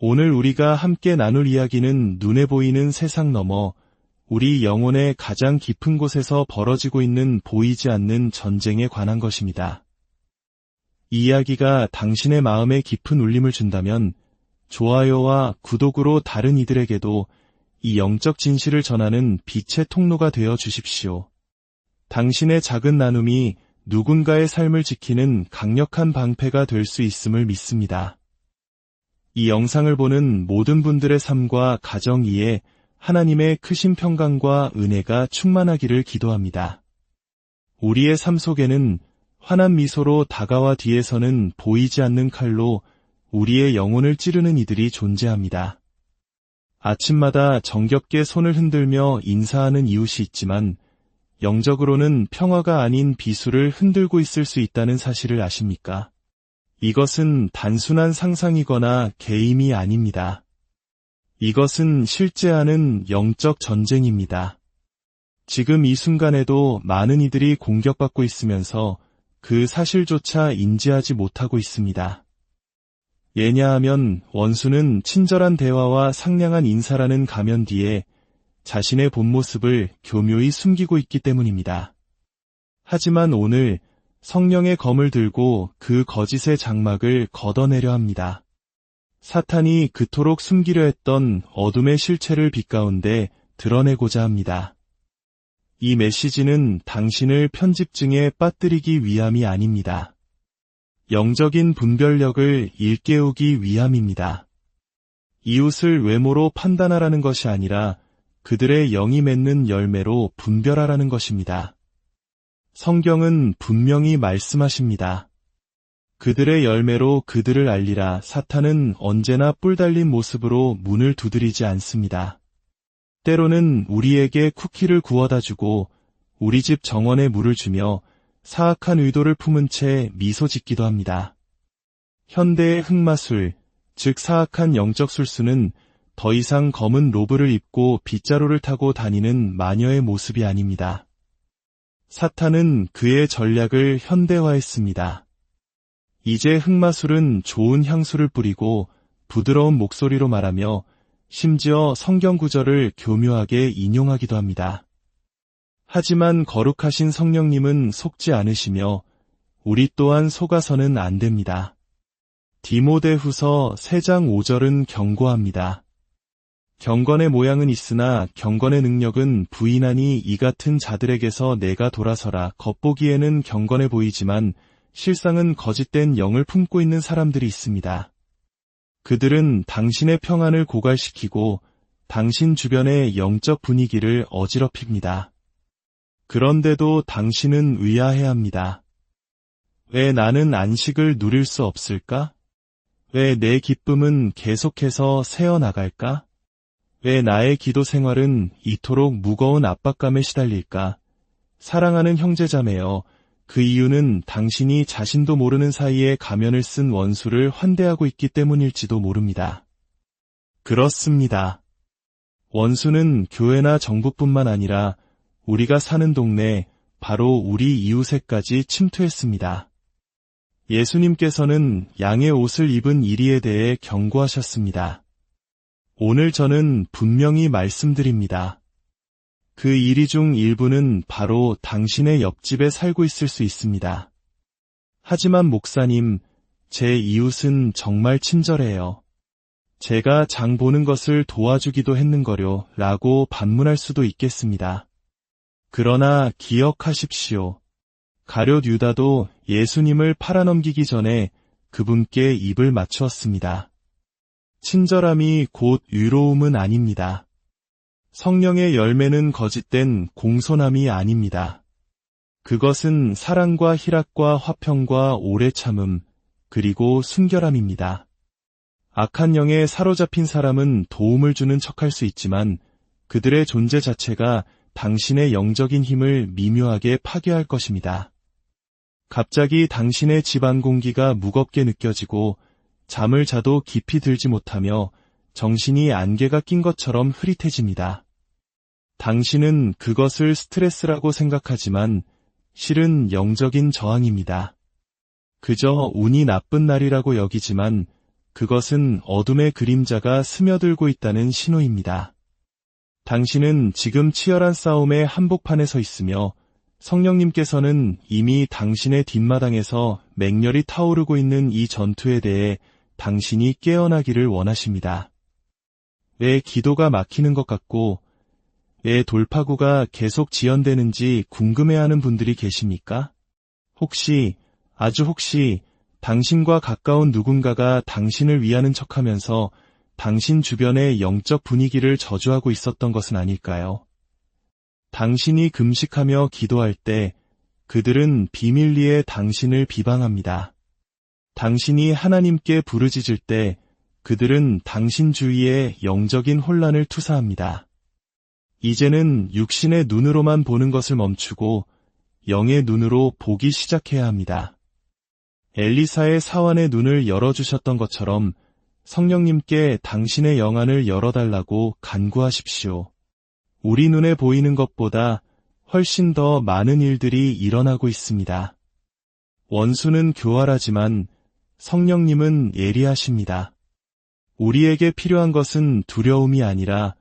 오늘 우리가 함께 나눌 이야기는 눈에 보이는 세상 너머 우리 영혼의 가장 깊은 곳에서 벌어지고 있는 보이지 않는 전쟁에 관한 것입니다. 이 이야기가 당신의 마음에 깊은 울림을 준다면 좋아요와 구독으로 다른 이들에게도 이 영적 진실을 전하는 빛의 통로가 되어 주십시오. 당신의 작은 나눔이 누군가의 삶을 지키는 강력한 방패가 될 수 있음을 믿습니다. 이 영상을 보는 모든 분들의 삶과 가정 위에 하나님의 크신 평강과 은혜가 충만하기를 기도합니다. 우리의 삶 속에는 환한 미소로 다가와 뒤에서는 보이지 않는 칼로 우리의 영혼을 찌르는 이들이 존재합니다. 아침마다 정겹게 손을 흔들며 인사하는 이웃이 있지만 영적으로는 평화가 아닌 비수를 흔들고 있을 수 있다는 사실을 아십니까? 이것은 단순한 상상이거나 게임이 아닙니다. 이것은 실제하는 영적 전쟁입니다. 지금 이 순간에도 많은 이들이 공격받고 있으면서 그 사실조차 인지하지 못하고 있습니다. 예냐하면 원수는 친절한 대화와 상냥한 인사라는 가면 뒤에 자신의 본 모습을 교묘히 숨기고 있기 때문입니다. 하지만 오늘 성령의 검을 들고 그 거짓의 장막을 걷어내려 합니다. 사탄이 그토록 숨기려 했던 어둠의 실체를 빛 가운데 드러내고자 합니다. 이 메시지는 당신을 편집증에 빠뜨리기 위함이 아닙니다. 영적인 분별력을 일깨우기 위함입니다. 이웃을 외모로 판단하라는 것이 아니라 그들의 영이 맺는 열매로 분별하라는 것입니다. 성경은 분명히 말씀하십니다. 그들의 열매로 그들을 알리라. 사탄은 언제나 뿔 달린 모습으로 문을 두드리지 않습니다. 때로는 우리에게 쿠키를 구워다 주고 우리 집 정원에 물을 주며 사악한 의도를 품은 채 미소 짓기도 합니다. 현대의 흑마술, 즉 사악한 영적 술수는 더 이상 검은 로브를 입고 빗자루를 타고 다니는 마녀의 모습이 아닙니다. 사탄은 그의 전략을 현대화했습니다. 이제 흑마술은 좋은 향수를 뿌리고 부드러운 목소리로 말하며 심지어 성경 구절을 교묘하게 인용하기도 합니다. 하지만 거룩하신 성령님은 속지 않으시며 우리 또한 속아서는 안 됩니다. 디모데후서 3장 5절은 경고합니다. 경건의 모양은 있으나 경건의 능력은 부인하니 이 같은 자들에게서 내가 돌아서라. 겉보기에는 경건해 보이지만 실상은 거짓된 영을 품고 있는 사람들이 있습니다. 그들은 당신의 평안을 고갈시키고 당신 주변의 영적 분위기를 어지럽힙니다. 그런데도 당신은 의아해합니다. 왜 나는 안식을 누릴 수 없을까? 왜 내 기쁨은 계속해서 새어나갈까? 왜 나의 기도 생활은 이토록 무거운 압박감에 시달릴까? 사랑하는 형제자매여, 그 이유는 당신이 자신도 모르는 사이에 가면을 쓴 원수를 환대하고 있기 때문일지도 모릅니다. 그렇습니다. 원수는 교회나 정부뿐만 아니라 우리가 사는 동네, 바로 우리 이웃에까지 침투했습니다. 예수님께서는 양의 옷을 입은 이리에 대해 경고하셨습니다. 오늘 저는 분명히 말씀드립니다. 그 이리 중 일부는 바로 당신의 옆집에 살고 있을 수 있습니다. 하지만 목사님, 제 이웃은 정말 친절해요. 제가 장 보는 것을 도와주기도 했는거려 라고 반문할 수도 있겠습니다. 그러나 기억하십시오. 가룟 유다도 예수님을 팔아넘기기 전에 그분께 입을 맞추었습니다. 친절함이 곧 의로움은 아닙니다. 성령의 열매는 거짓된 공손함이 아닙니다. 그것은 사랑과 희락과 화평과 오래 참음, 그리고 순결함입니다. 악한 영에 사로잡힌 사람은 도움을 주는 척할 수 있지만 그들의 존재 자체가 당신의 영적인 힘을 미묘하게 파괴할 것입니다. 갑자기 당신의 집안 공기가 무겁게 느껴지고 잠을 자도 깊이 들지 못하며 정신이 안개가 낀 것처럼 흐릿해집니다. 당신은 그것을 스트레스라고 생각하지만 실은 영적인 저항입니다. 그저 운이 나쁜 날이라고 여기지만 그것은 어둠의 그림자가 스며들고 있다는 신호입니다. 당신은 지금 치열한 싸움의 한복판에 서 있으며 성령님께서는 이미 당신의 뒷마당에서 맹렬히 타오르고 있는 이 전투에 대해 당신이 깨어나기를 원하십니다. 왜 기도가 막히는 것 같고 왜 돌파구가 계속 지연되는지 궁금해하는 분들이 계십니까? 혹시, 아주 혹시 당신과 가까운 누군가가 당신을 위하는 척하면서 당신 주변의 영적 분위기를 저주하고 있었던 것은 아닐까요? 당신이 금식하며 기도할 때 그들은 비밀리에 당신을 비방합니다. 당신이 하나님께 부르짖을 때 그들은 당신 주위에 영적인 혼란을 투사합니다. 이제는 육신의 눈으로만 보는 것을 멈추고 영의 눈으로 보기 시작해야 합니다. 엘리사의 사환의 눈을 열어주셨던 것처럼 성령님께 당신의 영안을 열어달라고 간구하십시오. 우리 눈에 보이는 것보다 훨씬 더 많은 일들이 일어나고 있습니다. 원수는 교활하지만 성령님은 예리하십니다. 우리에게 필요한 것은 두려움이 아니라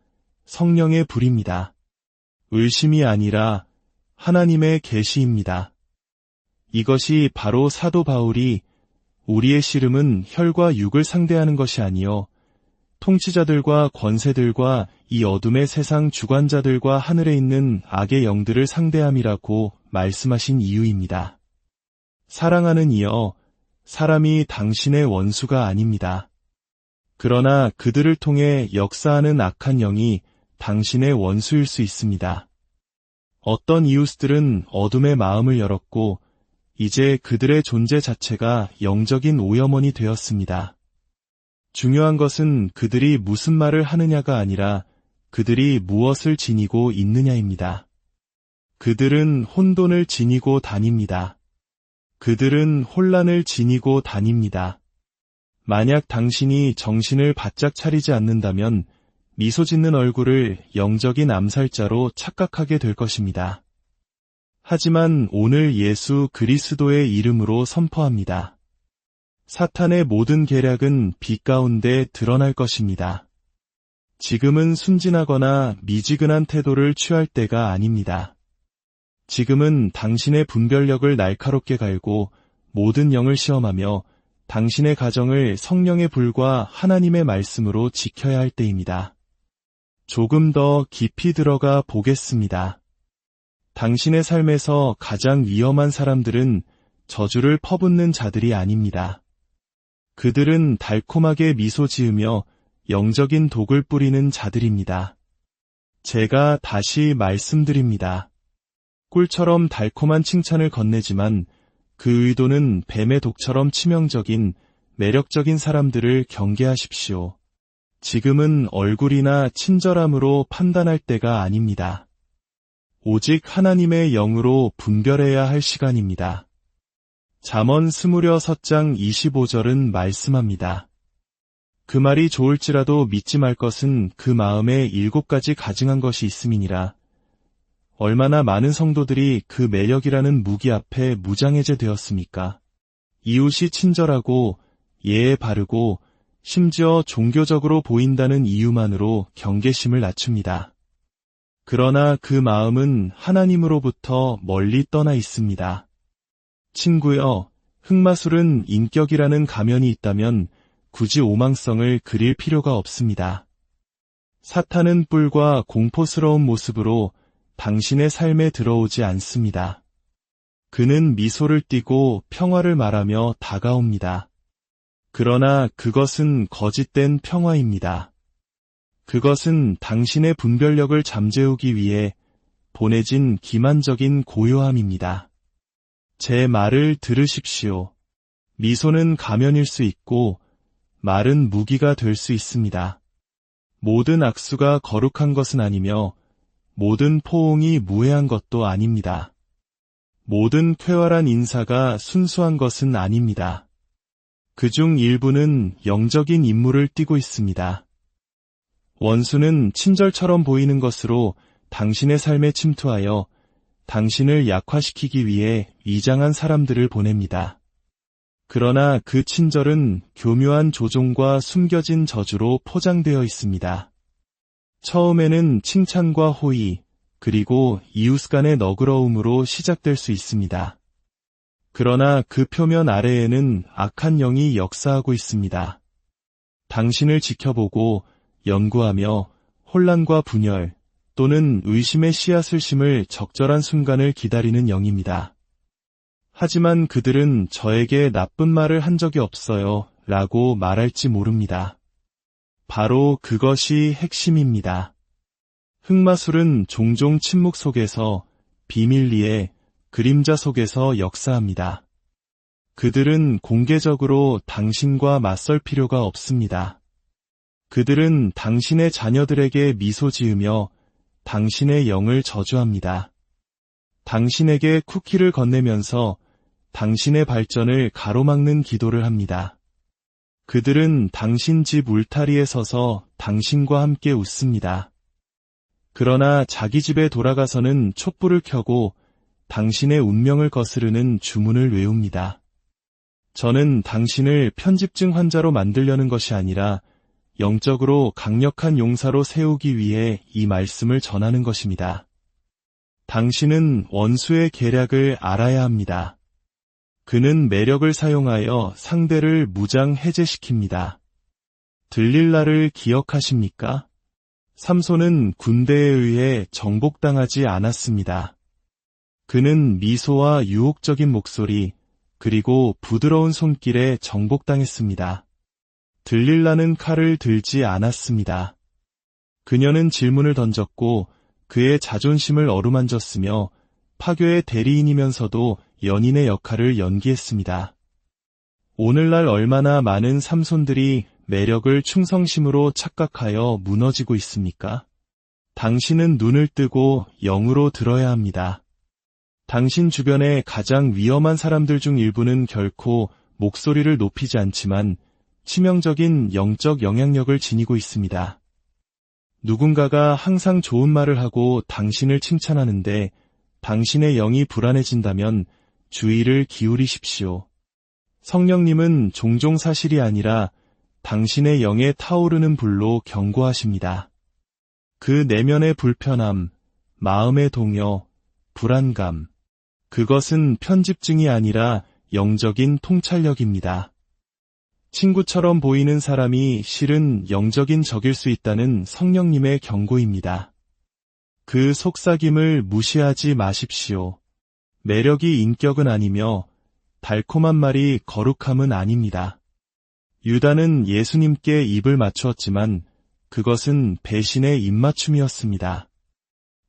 성령의 불입니다. 의심이 아니라 하나님의 계시입니다. 이것이 바로 사도 바울이 우리의 씨름은 혈과 육을 상대하는 것이 아니요 통치자들과 권세들과 이 어둠의 세상 주관자들과 하늘에 있는 악의 영들을 상대함이라고 말씀하신 이유입니다. 사랑하는 이여, 사람이 당신의 원수가 아닙니다. 그러나 그들을 통해 역사하는 악한 영이 당신의 원수일 수 있습니다. 어떤 이웃들은 어둠의 마음을 열었고 이제 그들의 존재 자체가 영적인 오염원이 되었습니다. 중요한 것은 그들이 무슨 말을 하느냐가 아니라 그들이 무엇을 지니고 있느냐입니다. 그들은 혼돈을 지니고 다닙니다. 그들은 혼란을 지니고 다닙니다. 만약 당신이 정신을 바짝 차리지 않는다면 미소 짓는 얼굴을 영적인 암살자로 착각하게 될 것입니다. 하지만 오늘 예수 그리스도의 이름으로 선포합니다. 사탄의 모든 계략은 빛 가운데 드러날 것입니다. 지금은 순진하거나 미지근한 태도를 취할 때가 아닙니다. 지금은 당신의 분별력을 날카롭게 갈고 모든 영을 시험하며 당신의 가정을 성령의 불과 하나님의 말씀으로 지켜야 할 때입니다. 조금 더 깊이 들어가 보겠습니다. 당신의 삶에서 가장 위험한 사람들은 저주를 퍼붓는 자들이 아닙니다. 그들은 달콤하게 미소 지으며 영적인 독을 뿌리는 자들입니다. 제가 다시 말씀드립니다. 꿀처럼 달콤한 칭찬을 건네지만 그 의도는 뱀의 독처럼 치명적인 매력적인 사람들을 경계하십시오. 지금은 얼굴이나 친절함으로 판단할 때가 아닙니다. 오직 하나님의 영으로 분별해야 할 시간입니다. 잠언 26장 25절은 말씀합니다. 그 말이 좋을지라도 믿지 말 것은 그 마음에 7가지 가증한 것이 있음이니라. 얼마나 많은 성도들이 그 매력이라는 무기 앞에 무장해제 되었습니까? 이웃이 친절하고 예에 바르고 심지어 종교적으로 보인다는 이유만으로 경계심을 낮춥니다. 그러나 그 마음은 하나님으로부터 멀리 떠나 있습니다. 친구여, 흑마술은 인격이라는 가면이 있다면 굳이 오망성을 그릴 필요가 없습니다. 사탄은 뿔과 공포스러운 모습으로 당신의 삶에 들어오지 않습니다. 그는 미소를 띠고 평화를 말하며 다가옵니다. 그러나 그것은 거짓된 평화입니다. 그것은 당신의 분별력을 잠재우기 위해 보내진 기만적인 고요함입니다. 제 말을 들으십시오. 미소는 가면일 수 있고 말은 무기가 될 수 있습니다. 모든 악수가 거룩한 것은 아니며 모든 포옹이 무해한 것도 아닙니다. 모든 쾌활한 인사가 순수한 것은 아닙니다. 그중 일부는 영적인 임무를 띠고 있습니다. 원수는 친절처럼 보이는 것으로 당신의 삶에 침투하여 당신을 약화시키기 위해 위장한 사람들을 보냅니다. 그러나 그 친절은 교묘한 조종과 숨겨진 저주로 포장되어 있습니다. 처음에는 칭찬과 호의, 그리고 이웃 간의 너그러움으로 시작될 수 있습니다. 그러나 그 표면 아래에는 악한 영이 역사하고 있습니다. 당신을 지켜보고 연구하며 혼란과 분열 또는 의심의 씨앗을 심을 적절한 순간을 기다리는 영입니다. 하지만 그들은 저에게 나쁜 말을 한 적이 없어요 라고 말할지 모릅니다. 바로 그것이 핵심입니다. 흑마술은 종종 침묵 속에서 비밀리에 그림자 속에서 역사합니다. 그들은 공개적으로 당신과 맞설 필요가 없습니다. 그들은 당신의 자녀들에게 미소 지으며 당신의 영을 저주합니다. 당신에게 쿠키를 건네면서 당신의 발전을 가로막는 기도를 합니다. 그들은 당신 집 울타리에 서서 당신과 함께 웃습니다. 그러나 자기 집에 돌아가서는 촛불을 켜고 당신의 운명을 거스르는 주문을 외웁니다. 저는 당신을 편집증 환자로 만들려는 것이 아니라 영적으로 강력한 용사로 세우기 위해 이 말씀을 전하는 것입니다. 당신은 원수의 계략을 알아야 합니다. 그는 매력을 사용하여 상대를 무장 해제시킵니다. 들릴라를 기억하십니까? 삼손은 군대에 의해 정복당하지 않았습니다. 그는 미소와 유혹적인 목소리, 그리고 부드러운 손길에 정복당했습니다. 들릴라는 칼을 들지 않았습니다. 그녀는 질문을 던졌고 그의 자존심을 어루만졌으며 파괴의 대리인이면서도 연인의 역할을 연기했습니다. 오늘날 얼마나 많은 삼손들이 매력을 충성심으로 착각하여 무너지고 있습니까? 당신은 눈을 뜨고 영으로 들어야 합니다. 당신 주변의 가장 위험한 사람들 중 일부는 결코 목소리를 높이지 않지만 치명적인 영적 영향력을 지니고 있습니다. 누군가가 항상 좋은 말을 하고 당신을 칭찬하는데 당신의 영이 불안해진다면 주의를 기울이십시오. 성령님은 종종 사실이 아니라 당신의 영에 타오르는 불로 경고하십니다. 그 내면의 불편함, 마음의 동요, 불안감, 그것은 편집증이 아니라 영적인 통찰력입니다. 친구처럼 보이는 사람이 실은 영적인 적일 수 있다는 성령님의 경고입니다. 그 속삭임을 무시하지 마십시오. 매력이 인격은 아니며 달콤한 말이 거룩함은 아닙니다. 유다는 예수님께 입을 맞추었지만 그것은 배신의 입맞춤이었습니다.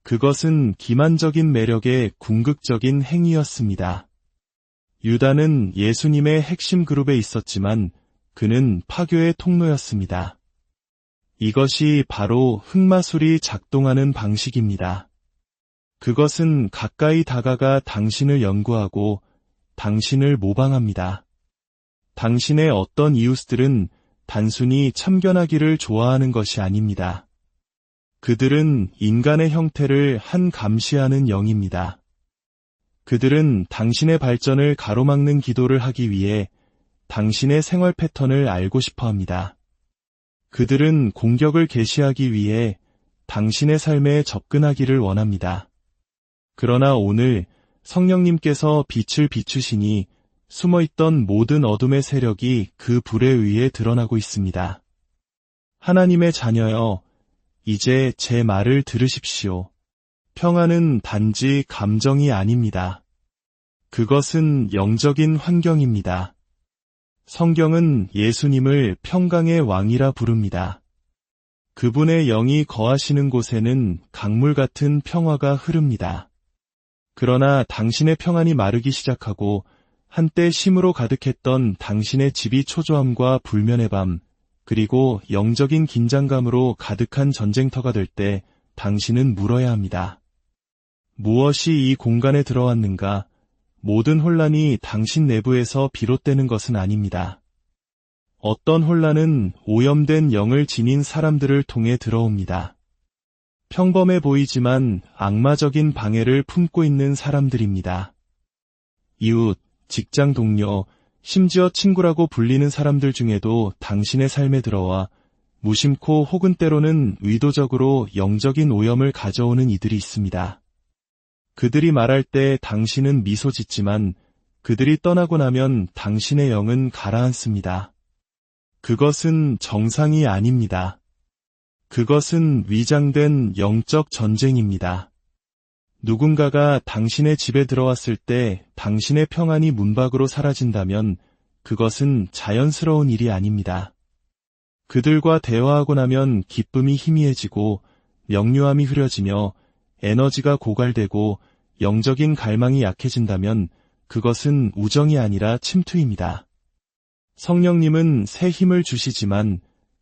그것은 기만적인 매력의 궁극적인 행위였습니다. 유다는 예수님의 핵심 그룹에 있었지만 그는 파괴의 통로였습니다. 이것이 바로 흑마술이 작동하는 방식입니다. 그것은 가까이 다가가 당신을 연구하고 당신을 모방합니다. 당신의 어떤 이웃들은 단순히 참견하기를 좋아하는 것이 아닙니다. 그들은 인간의 형태를 한 감시하는 영입니다. 그들은 당신의 발전을 가로막는 기도를 하기 위해 당신의 생활 패턴을 알고 싶어 합니다. 그들은 공격을 개시하기 위해 당신의 삶에 접근하기를 원합니다. 그러나 오늘 성령님께서 빛을 비추시니 숨어있던 모든 어둠의 세력이 그 불에 의해 드러나고 있습니다. 하나님의 자녀여, 이제 제 말을 들으십시오. 평안은 단지 감정이 아닙니다. 그것은 영적인 환경입니다. 성경은 예수님을 평강의 왕이라 부릅니다. 그분의 영이 거하시는 곳에는 강물 같은 평화가 흐릅니다. 그러나 당신의 평안이 마르기 시작하고 한때 심으로 가득했던 당신의 집이 초조함과 불면의 밤, 그리고 영적인 긴장감으로 가득한 전쟁터가 될 때 당신은 물어야 합니다. 무엇이 이 공간에 들어왔는가? 모든 혼란이 당신 내부에서 비롯되는 것은 아닙니다. 어떤 혼란은 오염된 영을 지닌 사람들을 통해 들어옵니다. 평범해 보이지만 악마적인 방해를 품고 있는 사람들입니다. 이웃, 직장 동료, 심지어 친구라고 불리는 사람들 중에도 당신의 삶에 들어와 무심코 혹은 때로는 의도적으로 영적인 오염을 가져오는 이들이 있습니다. 그들이 말할 때 당신은 미소 짓지만 그들이 떠나고 나면 당신의 영은 가라앉습니다. 그것은 정상이 아닙니다. 그것은 위장된 영적 전쟁입니다. 누군가가 당신의 집에 들어왔을 때 당신의 평안이 문 밖으로 사라진다면 그것은 자연스러운 일이 아닙니다. 그들과 대화하고 나면 기쁨이 희미해지고 명료함이 흐려지며 에너지가 고갈되고 영적인 갈망이 약해진다면 그것은 우정이 아니라 침투입니다. 성령님은 새 힘을 주시지만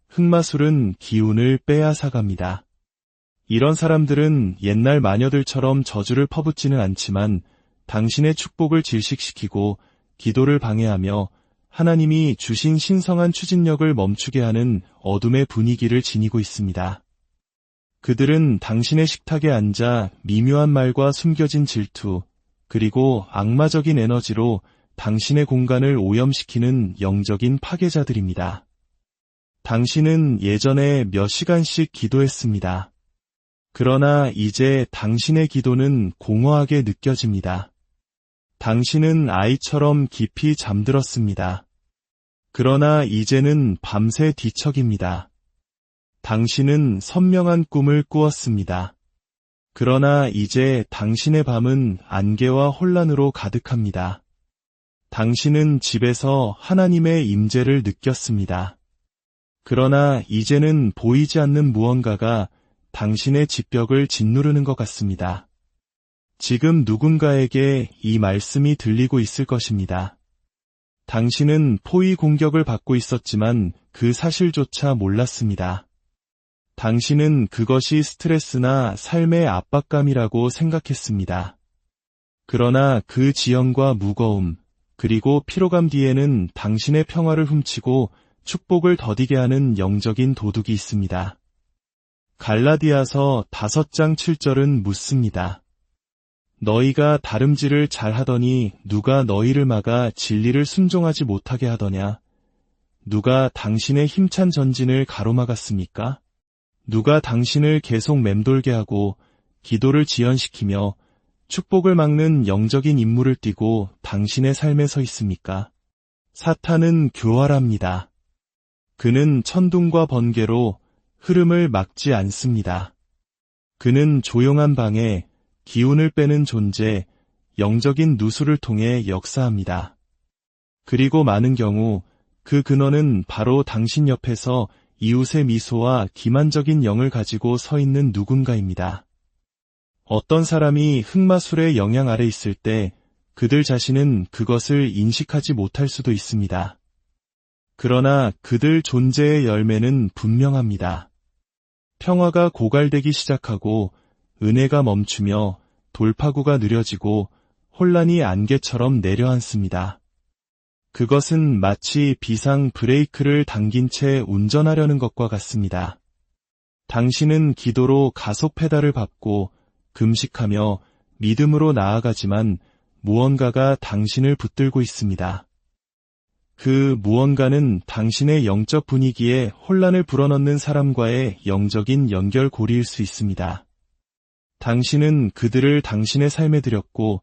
흑마술은 기운을 빼앗아갑니다. 이런 사람들은 옛날 마녀들처럼 저주를 퍼붓지는 않지만 당신의 축복을 질식시키고 기도를 방해하며 하나님이 주신 신성한 추진력을 멈추게 하는 어둠의 분위기를 지니고 있습니다. 그들은 당신의 식탁에 앉아 미묘한 말과 숨겨진 질투, 그리고 악마적인 에너지로 당신의 공간을 오염시키는 영적인 파괴자들입니다. 당신은 예전에 몇 시간씩 기도했습니다. 그러나 이제 당신의 기도는 공허하게 느껴집니다. 당신은 아이처럼 깊이 잠들었습니다. 그러나 이제는 밤새 뒤척입니다. 당신은 선명한 꿈을 꾸었습니다. 그러나 이제 당신의 밤은 안개와 혼란으로 가득합니다. 당신은 집에서 하나님의 임재를 느꼈습니다. 그러나 이제는 보이지 않는 무언가가 당신의 집벽을 짓누르는 것 같습니다. 지금 누군가에게 이 말씀이 들리고 있을 것입니다. 당신은 포위 공격을 받고 있었지만 그 사실조차 몰랐습니다. 당신은 그것이 스트레스나 삶의 압박감이라고 생각했습니다. 그러나 그 지연과 무거움, 그리고 피로감 뒤에는 당신의 평화를 훔치고 축복을 더디게 하는 영적인 도둑이 있습니다. 갈라디아서 5장 7절은 묻습니다. 너희가 다름질을 잘하더니 누가 너희를 막아 진리를 순종하지 못하게 하더냐? 누가 당신의 힘찬 전진을 가로막았습니까? 누가 당신을 계속 맴돌게 하고 기도를 지연시키며 축복을 막는 영적인 임무를 띠고 당신의 삶에 서 있습니까? 사탄은 교활합니다. 그는 천둥과 번개로 흐름을 막지 않습니다. 그는 조용한 방에 기운을 빼는 존재, 영적인 누수를 통해 역사합니다. 그리고 많은 경우 그 근원은 바로 당신 옆에서 이웃의 미소와 기만적인 영을 가지고 서 있는 누군가입니다. 어떤 사람이 흑마술의 영향 아래 있을 때 그들 자신은 그것을 인식하지 못할 수도 있습니다. 그러나 그들 존재의 열매는 분명합니다. 평화가 고갈되기 시작하고 은혜가 멈추며 돌파구가 느려지고 혼란이 안개처럼 내려앉습니다. 그것은 마치 비상 브레이크를 당긴 채 운전하려는 것과 같습니다. 당신은 기도로 가속 페달을 밟고 금식하며 믿음으로 나아가지만 무언가가 당신을 붙들고 있습니다. 그 무언가는 당신의 영적 분위기에 혼란을 불어넣는 사람과의 영적인 연결고리일 수 있습니다. 당신은 그들을 당신의 삶에 들였고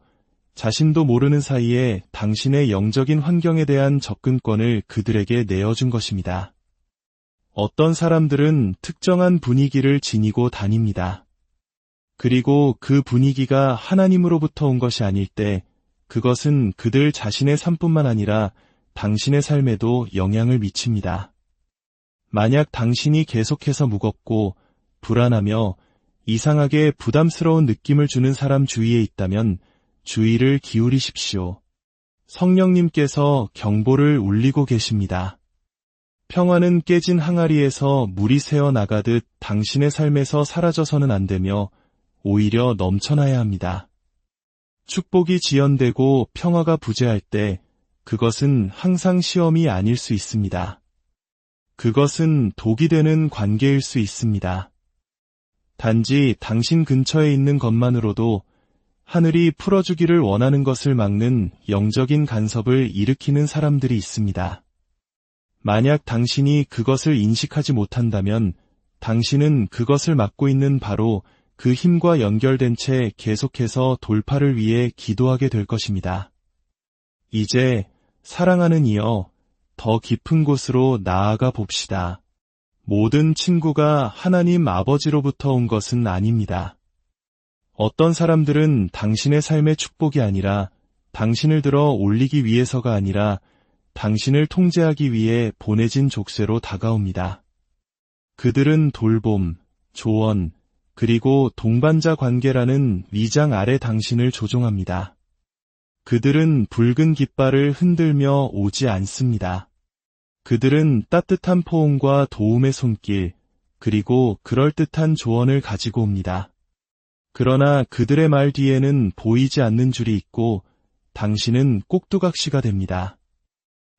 자신도 모르는 사이에 당신의 영적인 환경에 대한 접근권을 그들에게 내어준 것입니다. 어떤 사람들은 특정한 분위기를 지니고 다닙니다. 그리고 그 분위기가 하나님으로부터 온 것이 아닐 때 그것은 그들 자신의 삶뿐만 아니라 당신의 삶에도 영향을 미칩니다. 만약 당신이 계속해서 무겁고 불안하며 이상하게 부담스러운 느낌을 주는 사람 주위에 있다면 주의를 기울이십시오. 성령님께서 경보를 울리고 계십니다. 평화는 깨진 항아리에서 물이 새어 나가듯 당신의 삶에서 사라져서는 안 되며 오히려 넘쳐나야 합니다. 축복이 지연되고 평화가 부재할 때 그것은 항상 시험이 아닐 수 있습니다. 그것은 독이 되는 관계일 수 있습니다. 단지 당신 근처에 있는 것만으로도 하늘이 풀어주기를 원하는 것을 막는 영적인 간섭을 일으키는 사람들이 있습니다. 만약 당신이 그것을 인식하지 못한다면 당신은 그것을 막고 있는 바로 그 힘과 연결된 채 계속해서 돌파를 위해 기도하게 될 것입니다. 이제 사랑하는 이여, 더 깊은 곳으로 나아가 봅시다. 모든 친구가 하나님 아버지로부터 온 것은 아닙니다. 어떤 사람들은 당신의 삶의 축복이 아니라 당신을 들어 올리기 위해서가 아니라 당신을 통제하기 위해 보내진 족쇄로 다가옵니다. 그들은 돌봄, 조언, 그리고 동반자 관계라는 위장 아래 당신을 조종합니다. 그들은 붉은 깃발을 흔들며 오지 않습니다. 그들은 따뜻한 포옹과 도움의 손길, 그리고 그럴듯한 조언을 가지고 옵니다. 그러나 그들의 말 뒤에는 보이지 않는 줄이 있고 당신은 꼭두각시가 됩니다.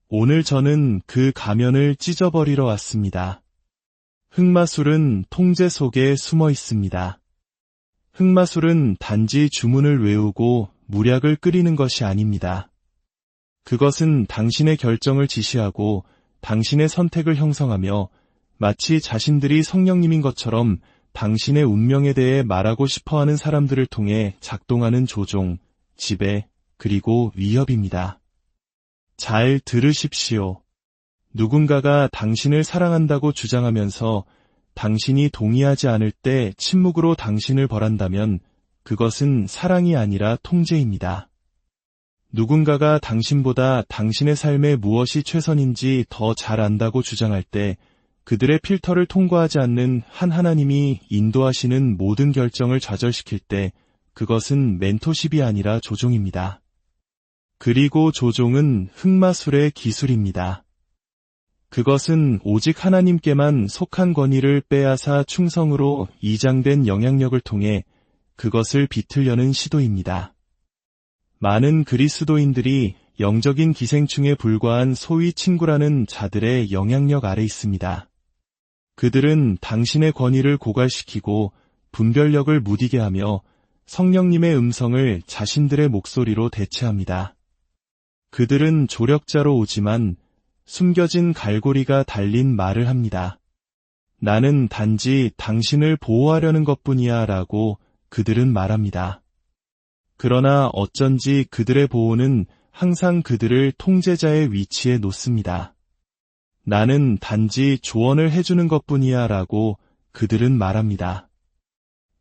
오늘 저는 그 가면을 찢어버리러 왔습니다. 흑마술은 통제 속에 숨어 있습니다. 흑마술은 단지 주문을 외우고 무략을 끓이는 것이 아닙니다. 그것은 당신의 결정을 지시하고 당신의 선택을 형성하며 마치 자신들이 성령님인 것처럼 당신의 운명에 대해 말하고 싶어하는 사람들을 통해 작동하는 조종, 지배, 그리고 위협입니다. 잘 들으십시오. 누군가가 당신을 사랑한다고 주장하면서 당신이 동의하지 않을 때 침묵으로 당신을 벌한다면 그것은 사랑이 아니라 통제입니다. 누군가가 당신보다 당신의 삶에 무엇이 최선인지 더 잘 안다고 주장할 때 그들의 필터를 통과하지 않는 한 하나님이 인도하시는 모든 결정을 좌절시킬 때 그것은 멘토십이 아니라 조종입니다. 그리고 조종은 흑마술의 기술입니다. 그것은 오직 하나님께만 속한 권위를 빼앗아 충성으로 이장된 영향력을 통해 그것을 비틀려는 시도입니다. 많은 그리스도인들이 영적인 기생충에 불과한 소위 친구라는 자들의 영향력 아래 있습니다. 그들은 당신의 권위를 고갈시키고 분별력을 무디게 하며 성령님의 음성을 자신들의 목소리로 대체합니다. 그들은 조력자로 오지만 숨겨진 갈고리가 달린 말을 합니다. 나는 단지 당신을 보호하려는 것뿐이야 라고 그들은 말합니다. 그러나 어쩐지 그들의 보호는 항상 그들을 통제자의 위치에 놓습니다. 나는 단지 조언을 해주는 것뿐이야 라고 그들은 말합니다.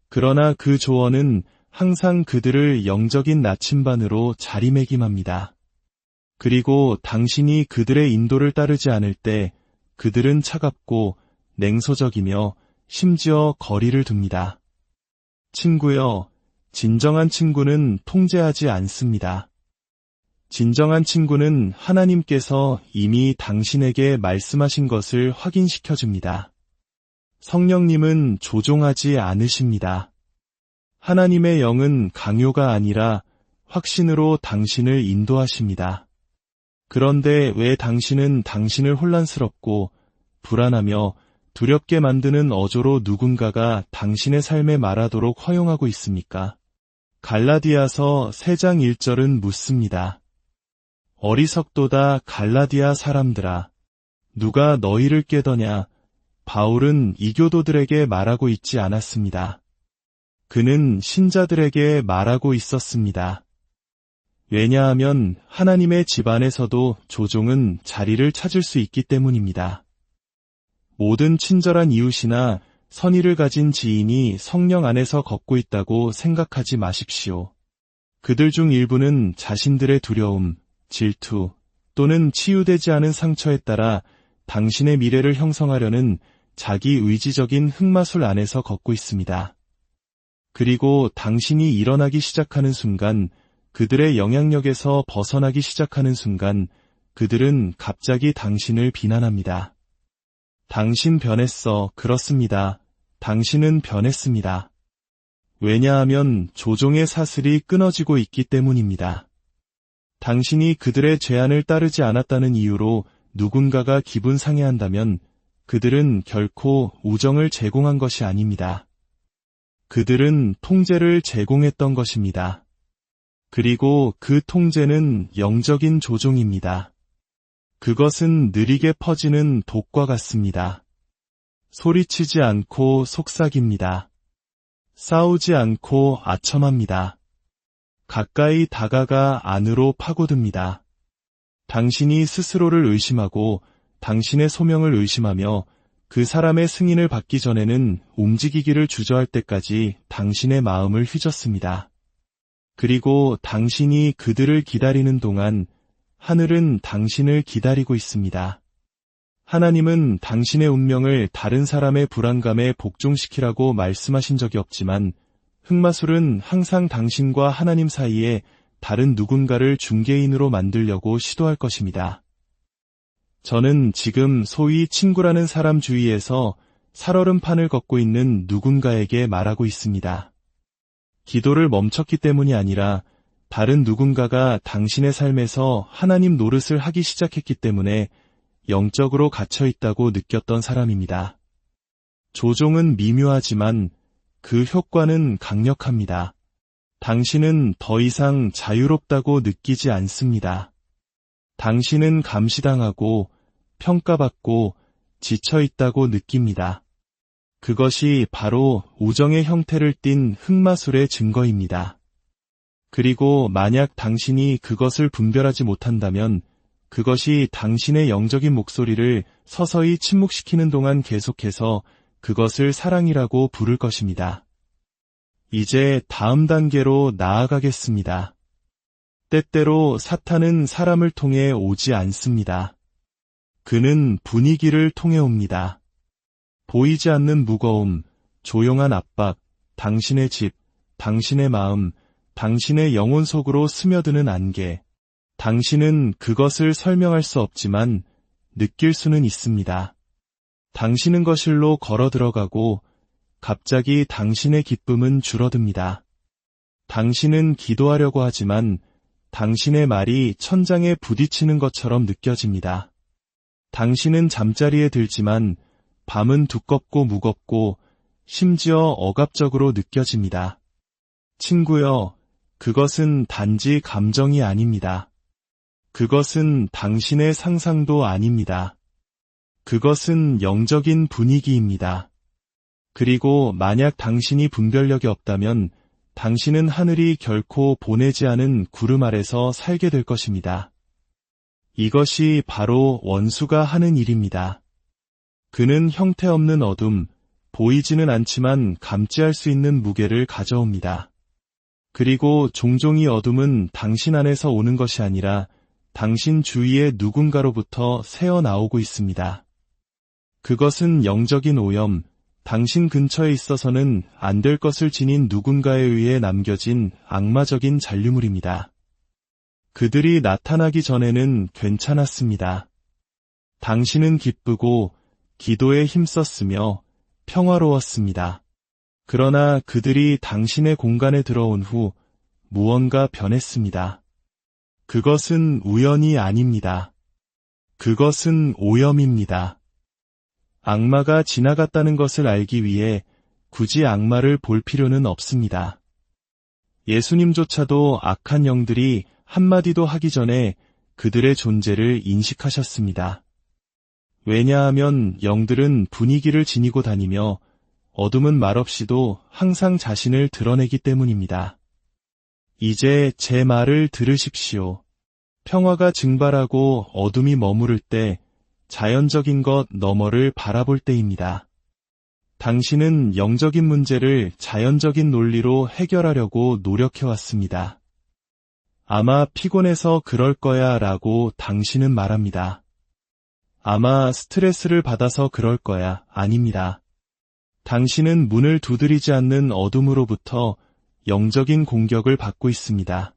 그러나 그 조언은 항상 그들을 영적인 나침반으로 자리매김합니다. 그리고 당신이 그들의 인도를 따르지 않을 때 그들은 차갑고 냉소적이며 심지어 거리를 둡니다. 친구여, 진정한 친구는 통제하지 않습니다. 진정한 친구는 하나님께서 이미 당신에게 말씀하신 것을 확인시켜줍니다. 성령님은 조종하지 않으십니다. 하나님의 영은 강요가 아니라 확신으로 당신을 인도하십니다. 그런데 왜 당신은 당신을 혼란스럽고 불안하며 두렵게 만드는 어조로 누군가가 당신의 삶에 말하도록 허용하고 있습니까? 갈라디아서 3장 1절은 묻습니다. 어리석도다 갈라디아 사람들아, 누가 너희를 깨더냐? 바울은 이교도들에게 말하고 있지 않았습니다. 그는 신자들에게 말하고 있었습니다. 왜냐하면 하나님의 집안에서도 조종은 자리를 찾을 수 있기 때문입니다. 모든 친절한 이웃이나 선의를 가진 지인이 성령 안에서 걷고 있다고 생각하지 마십시오. 그들 중 일부는 자신들의 두려움, 질투 또는 치유되지 않은 상처에 따라 당신의 미래를 형성하려는 자기 의지적인 흑마술 안에서 걷고 있습니다. 그리고 당신이 일어나기 시작하는 순간, 그들의 영향력에서 벗어나기 시작하는 순간 그들은 갑자기 당신을 비난합니다. 당신 변했어. 그렇습니다. 당신은 변했습니다. 왜냐하면 조종의 사슬이 끊어지고 있기 때문입니다. 당신이 그들의 제안을 따르지 않았다는 이유로 누군가가 기분 상해한다면 그들은 결코 우정을 제공한 것이 아닙니다. 그들은 통제를 제공했던 것입니다. 그리고 그 통제는 영적인 조종입니다. 그것은 느리게 퍼지는 독과 같습니다. 소리치지 않고 속삭입니다. 싸우지 않고 아첨합니다. 가까이 다가가 안으로 파고듭니다. 당신이 스스로를 의심하고 당신의 소명을 의심하며 그 사람의 승인을 받기 전에는 움직이기를 주저할 때까지 당신의 마음을 휘젓습니다. 그리고 당신이 그들을 기다리는 동안 하늘은 당신을 기다리고 있습니다. 하나님은 당신의 운명을 다른 사람의 불안감에 복종시키라고 말씀하신 적이 없지만 흑마술은 항상 당신과 하나님 사이에 다른 누군가를 중개인으로 만들려고 시도할 것입니다. 저는 지금 소위 친구라는 사람 주위에서 살얼음판을 걷고 있는 누군가에게 말하고 있습니다. 기도를 멈췄기 때문이 아니라 다른 누군가가 당신의 삶에서 하나님 노릇을 하기 시작했기 때문에 영적으로 갇혀 있다고 느꼈던 사람입니다. 조종은 미묘하지만 그 효과는 강력합니다. 당신은 더 이상 자유롭다고 느끼지 않습니다. 당신은 감시당하고 평가받고 지쳐있다고 느낍니다. 그것이 바로 우정의 형태를 띤 흑마술의 증거입니다. 그리고 만약 당신이 그것을 분별하지 못한다면 그것이 당신의 영적인 목소리를 서서히 침묵시키는 동안 계속해서 그것을 사랑이라고 부를 것입니다. 이제 다음 단계로 나아가겠습니다. 때때로 사탄은 사람을 통해 오지 않습니다. 그는 분위기를 통해 옵니다. 보이지 않는 무거움, 조용한 압박, 당신의 집, 당신의 마음, 당신의 영혼 속으로 스며드는 안개. 당신은 그것을 설명할 수 없지만 느낄 수는 있습니다. 당신은 거실로 걸어 들어가고 갑자기 당신의 기쁨은 줄어듭니다. 당신은 기도하려고 하지만 당신의 말이 천장에 부딪히는 것처럼 느껴집니다. 당신은 잠자리에 들지만 밤은 두껍고 무겁고 심지어 억압적으로 느껴집니다. 친구여, 그것은 단지 감정이 아닙니다. 그것은 당신의 상상도 아닙니다. 그것은 영적인 분위기입니다. 그리고 만약 당신이 분별력이 없다면 당신은 하늘이 결코 보내지 않은 구름 아래서 살게 될 것입니다. 이것이 바로 원수가 하는 일입니다. 그는 형태없는 어둠, 보이지는 않지만 감지할 수 있는 무게를 가져옵니다. 그리고 종종 이 어둠은 당신 안에서 오는 것이 아니라 당신 주위의 누군가로부터 새어나오고 있습니다. 그것은 영적인 오염, 당신 근처에 있어서는 안 될 것을 지닌 누군가에 의해 남겨진 악마적인 잔류물입니다. 그들이 나타나기 전에는 괜찮았습니다. 당신은 기쁘고 기도에 힘썼으며 평화로웠습니다. 그러나 그들이 당신의 공간에 들어온 후 무언가 변했습니다. 그것은 우연이 아닙니다. 그것은 오염입니다. 악마가 지나갔다는 것을 알기 위해 굳이 악마를 볼 필요는 없습니다. 예수님조차도 악한 영들이 한마디도 하기 전에 그들의 존재를 인식하셨습니다. 왜냐하면 영들은 분위기를 지니고 다니며 어둠은 말없이도 항상 자신을 드러내기 때문입니다. 이제 제 말을 들으십시오. 평화가 증발하고 어둠이 머무를 때 자연적인 것 너머를 바라볼 때입니다. 당신은 영적인 문제를 자연적인 논리로 해결하려고 노력해왔습니다. 아마 피곤해서 그럴 거야 라고 당신은 말합니다. 아마 스트레스를 받아서 그럴 거야. 아닙니다. 당신은 문을 두드리지 않는 어둠으로부터 영적인 공격을 받고 있습니다.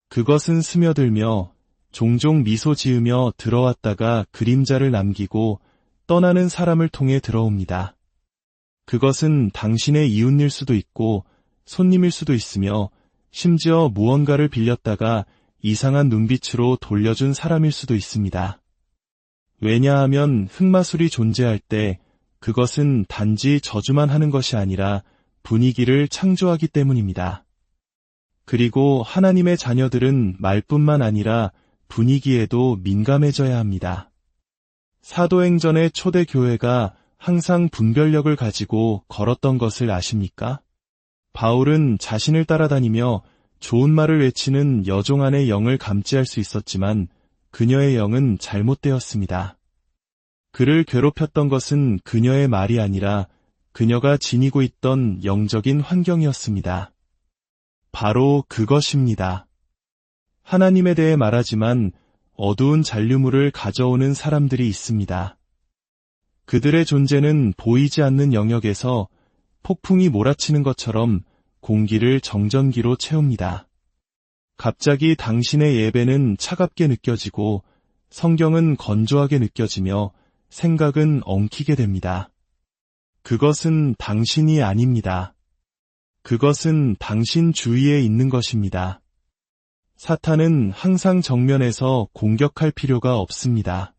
그것은 스며들며 종종 미소 지으며 들어왔다가 그림자를 남기고 떠나는 사람을 통해 들어옵니다. 그것은 당신의 이웃일 수도 있고 손님일 수도 있으며 심지어 무언가를 빌렸다가 이상한 눈빛으로 돌려준 사람일 수도 있습니다. 왜냐하면 흑마술이 존재할 때 그것은 단지 저주만 하는 것이 아니라 분위기를 창조하기 때문입니다. 그리고 하나님의 자녀들은 말뿐만 아니라 분위기에도 민감해져야 합니다. 사도행전의 초대 교회가 항상 분별력을 가지고 걸었던 것을 아십니까? 바울은 자신을 따라다니며 좋은 말을 외치는 여종 안의 영을 감지할 수 있었지만 그녀의 영은 잘못되었습니다. 그를 괴롭혔던 것은 그녀의 말이 아니라 그녀가 지니고 있던 영적인 환경이었습니다. 바로 그것입니다. 하나님에 대해 말하지만 어두운 잔류물을 가져오는 사람들이 있습니다. 그들의 존재는 보이지 않는 영역에서 폭풍이 몰아치는 것처럼 공기를 정전기로 채웁니다. 갑자기 당신의 예배는 차갑게 느껴지고 성경은 건조하게 느껴지며 생각은 엉키게 됩니다. 그것은 당신이 아닙니다. 그것은 당신 주위에 있는 것입니다. 사탄은 항상 정면에서 공격할 필요가 없습니다.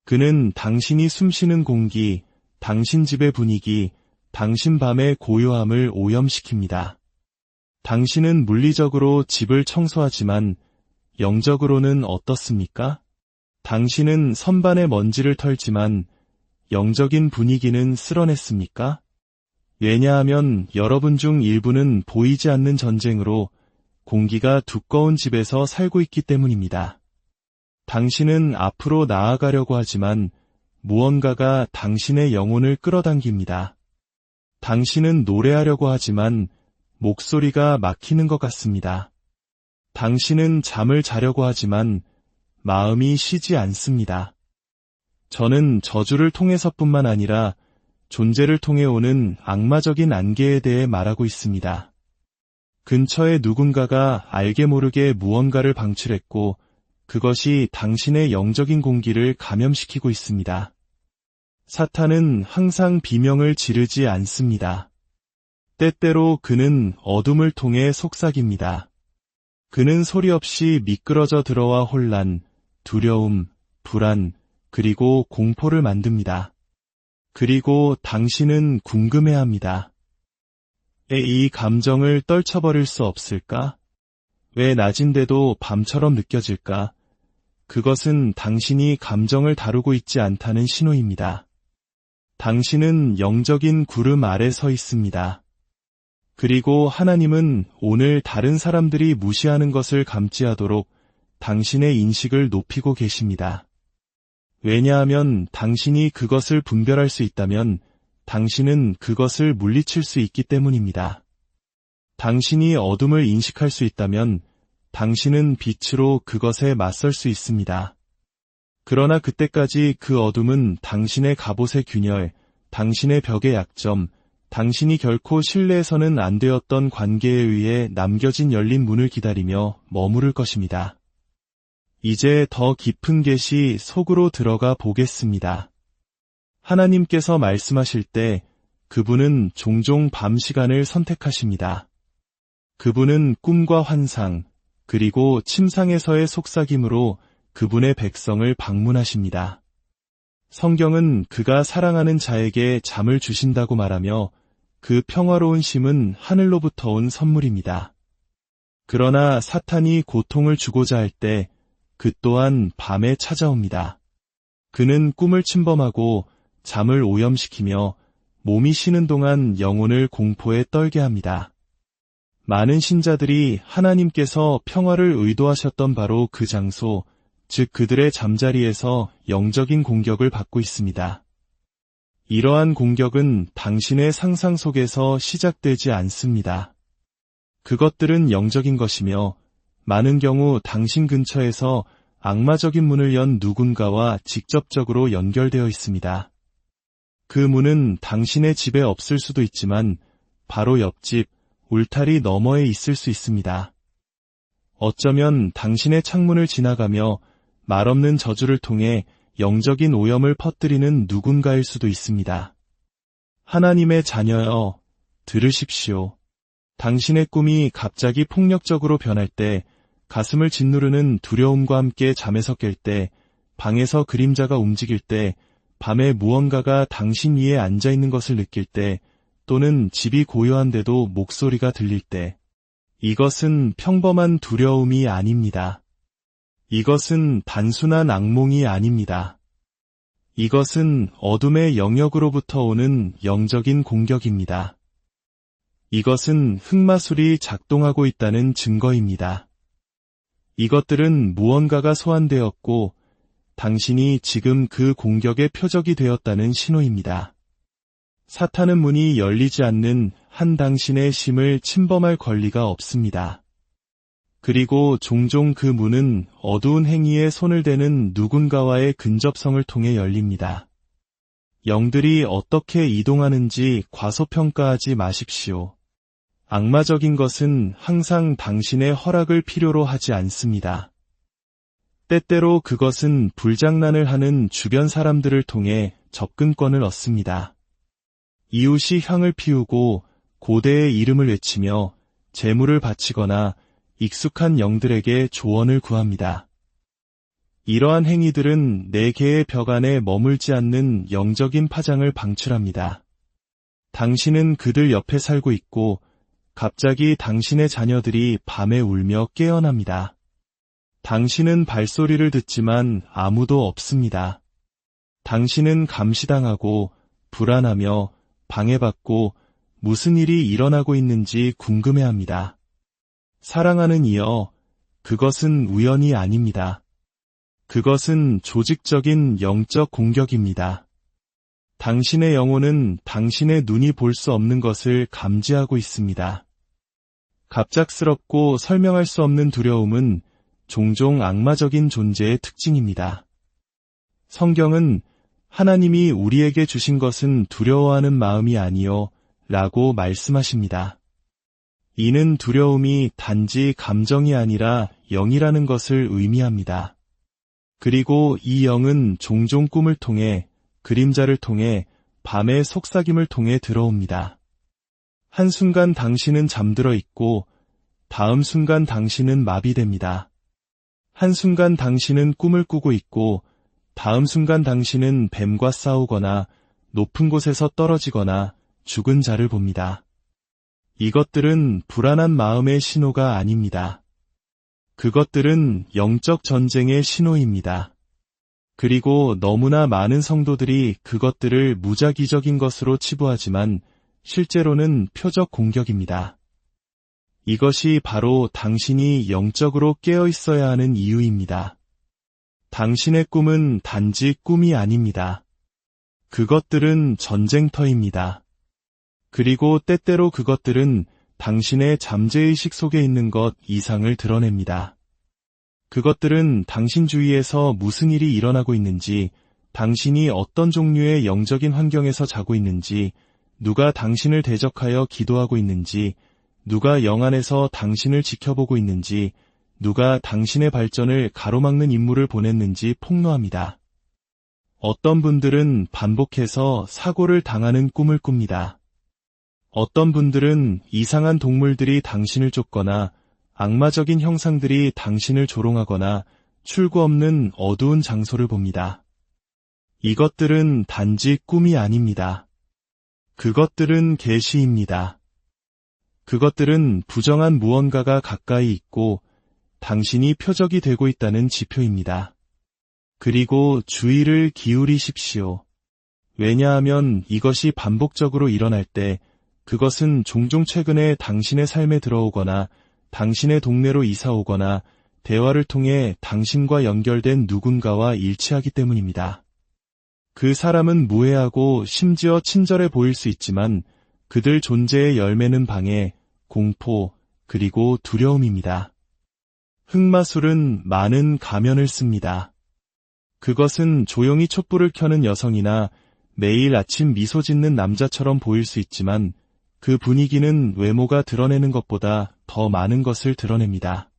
그는 당신이 숨쉬는 공기, 당신 집의 분위기, 당신 밤의 고요함을 오염시킵니다. 당신은 물리적으로 집을 청소하지만 영적으로는 어떻습니까? 당신은 선반의 먼지를 털지만 영적인 분위기는 쓸어냈습니까? 왜냐하면 여러분 중 일부는 보이지 않는 전쟁으로 공기가 두꺼운 집에서 살고 있기 때문입니다. 당신은 앞으로 나아가려고 하지만 무언가가 당신의 영혼을 끌어당깁니다. 당신은 노래하려고 하지만 목소리가 막히는 것 같습니다. 당신은 잠을 자려고 하지만 마음이 쉬지 않습니다. 저는 저주를 통해서뿐만 아니라 존재를 통해 오는 악마적인 안개에 대해 말하고 있습니다. 근처에 누군가가 알게 모르게 무언가를 방출했고 그것이 당신의 영적인 공기를 감염시키고 있습니다. 사탄은 항상 비명을 지르지 않습니다. 때때로 그는 어둠을 통해 속삭입니다. 그는 소리 없이 미끄러져 들어와 혼란, 두려움, 불안, 그리고 공포를 만듭니다. 그리고 당신은 궁금해합니다. 왜 이 감정을 떨쳐버릴 수 없을까? 왜 낮인데도 밤처럼 느껴질까? 그것은 당신이 감정을 다루고 있지 않다는 신호입니다. 당신은 영적인 구름 아래 서 있습니다. 그리고 하나님은 오늘 다른 사람들이 무시하는 것을 감지하도록 당신의 인식을 높이고 계십니다. 왜냐하면 당신이 그것을 분별할 수 있다면 당신은 그것을 물리칠 수 있기 때문입니다. 당신이 어둠을 인식할 수 있다면 당신은 빛으로 그것에 맞설 수 있습니다. 그러나 그때까지 그 어둠은 당신의 갑옷의 균열, 당신의 벽의 약점, 당신이 결코 신뢰해서는 안 되었던 관계에 의해 남겨진 열린 문을 기다리며 머무를 것입니다. 이제 더 깊은 계시 속으로 들어가 보겠습니다. 하나님께서 말씀하실 때 그분은 종종 밤 시간을 선택하십니다. 그분은 꿈과 환상, 그리고 침상에서의 속삭임으로 그분의 백성을 방문하십니다. 성경은 그가 사랑하는 자에게 잠을 주신다고 말하며 그 평화로운 쉼은 하늘로부터 온 선물입니다. 그러나 사탄이 고통을 주고자 할 때 그 또한 밤에 찾아옵니다. 그는 꿈을 침범하고 잠을 오염시키며 몸이 쉬는 동안 영혼을 공포에 떨게 합니다. 많은 신자들이 하나님께서 평화를 의도하셨던 바로 그 장소, 즉 그들의 잠자리에서 영적인 공격을 받고 있습니다. 이러한 공격은 당신의 상상 속에서 시작되지 않습니다. 그것들은 영적인 것이며 많은 경우 당신 근처에서 악마적인 문을 연 누군가와 직접적으로 연결되어 있습니다. 그 문은 당신의 집에 없을 수도 있지만 바로 옆집, 울타리 너머에 있을 수 있습니다. 어쩌면 당신의 창문을 지나가며 말없는 저주를 통해 영적인 오염을 퍼뜨리는 누군가일 수도 있습니다. 하나님의 자녀여, 들으십시오. 당신의 꿈이 갑자기 폭력적으로 변할 때, 가슴을 짓누르는 두려움과 함께 잠에서 깰 때, 방에서 그림자가 움직일 때, 밤에 무언가가 당신 위에 앉아있는 것을 느낄 때, 또는 집이 고요한데도 목소리가 들릴 때, 이것은 평범한 두려움이 아닙니다. 이것은 단순한 악몽이 아닙니다. 이것은 어둠의 영역으로부터 오는 영적인 공격입니다. 이것은 흑마술이 작동하고 있다는 증거입니다. 이것들은 무언가가 소환되었고 당신이 지금 그 공격의 표적이 되었다는 신호입니다. 사탄은 문이 열리지 않는 한 당신의 심을 침범할 권리가 없습니다. 그리고 종종 그 문은 어두운 행위에 손을 대는 누군가와의 근접성을 통해 열립니다. 영들이 어떻게 이동하는지 과소평가하지 마십시오. 악마적인 것은 항상 당신의 허락을 필요로 하지 않습니다. 때때로 그것은 불장난을 하는 주변 사람들을 통해 접근권을 얻습니다. 이웃이 향을 피우고 고대의 이름을 외치며 재물을 바치거나 익숙한 영들에게 조언을 구합니다. 이러한 행위들은 네 개의 벽 안에 머물지 않는 영적인 파장을 방출합니다. 당신은 그들 옆에 살고 있고 갑자기 당신의 자녀들이 밤에 울며 깨어납니다. 당신은 발소리를 듣지만 아무도 없습니다. 당신은 감시당하고 불안하며 방해받고 무슨 일이 일어나고 있는지 궁금해합니다. 사랑하는 이여, 그것은 우연이 아닙니다. 그것은 조직적인 영적 공격입니다. 당신의 영혼은 당신의 눈이 볼 수 없는 것을 감지하고 있습니다. 갑작스럽고 설명할 수 없는 두려움은 종종 악마적인 존재의 특징입니다. 성경은 하나님이 우리에게 주신 것은 두려워하는 마음이 아니요 라고 말씀하십니다. 이는 두려움이 단지 감정이 아니라 영이라는 것을 의미합니다. 그리고 이 영은 종종 꿈을 통해, 그림자를 통해, 밤의 속삭임을 통해 들어옵니다. 한순간 당신은 잠들어 있고 다음 순간 당신은 마비됩니다. 한순간 당신은 꿈을 꾸고 있고 다음 순간 당신은 뱀과 싸우거나 높은 곳에서 떨어지거나 죽은 자를 봅니다. 이것들은 불안한 마음의 신호가 아닙니다. 그것들은 영적 전쟁의 신호입니다. 그리고 너무나 많은 성도들이 그것들을 무작위적인 것으로 치부하지만 실제로는 표적 공격입니다. 이것이 바로 당신이 영적으로 깨어 있어야 하는 이유입니다. 당신의 꿈은 단지 꿈이 아닙니다. 그것들은 전쟁터입니다. 그리고 때때로 그것들은 당신의 잠재의식 속에 있는 것 이상을 드러냅니다. 그것들은 당신 주위에서 무슨 일이 일어나고 있는지, 당신이 어떤 종류의 영적인 환경에서 자고 있는지, 누가 당신을 대적하여 기도하고 있는지, 누가 영 안에서 당신을 지켜보고 있는지, 누가 당신의 발전을 가로막는 임무를 보냈는지 폭로합니다. 어떤 분들은 반복해서 사고를 당하는 꿈을 꿉니다. 어떤 분들은 이상한 동물들이 당신을 쫓거나 악마적인 형상들이 당신을 조롱하거나 출구 없는 어두운 장소를 봅니다. 이것들은 단지 꿈이 아닙니다. 그것들은 계시입니다. 그것들은 부정한 무언가가 가까이 있고 당신이 표적이 되고 있다는 지표입니다. 그리고 주의를 기울이십시오. 왜냐하면 이것이 반복적으로 일어날 때 그것은 종종 최근에 당신의 삶에 들어오거나 당신의 동네로 이사오거나 대화를 통해 당신과 연결된 누군가와 일치하기 때문입니다. 그 사람은 무해하고 심지어 친절해 보일 수 있지만 그들 존재의 열매는 방해, 공포, 그리고 두려움입니다. 흑마술은 많은 가면을 씁니다. 그것은 조용히 촛불을 켜는 여성이나 매일 아침 미소 짓는 남자처럼 보일 수 있지만 그 분위기는 외모가 드러내는 것보다 더 많은 것을 드러냅니다.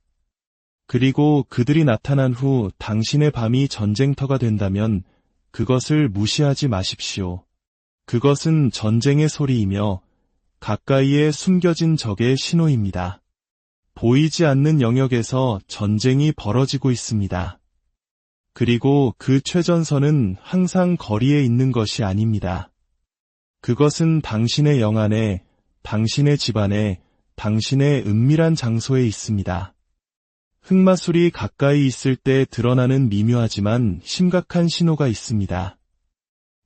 그리고 그들이 나타난 후 당신의 밤이 전쟁터가 된다면 그것을 무시하지 마십시오. 그것은 전쟁의 소리이며 가까이에 숨겨진 적의 신호입니다. 보이지 않는 영역에서 전쟁이 벌어지고 있습니다. 그리고 그 최전선은 항상 거리에 있는 것이 아닙니다. 그것은 당신의 영 안에, 당신의 집 안에, 당신의 은밀한 장소에 있습니다. 흑마술이 가까이 있을 때 드러나는 미묘하지만 심각한 신호가 있습니다.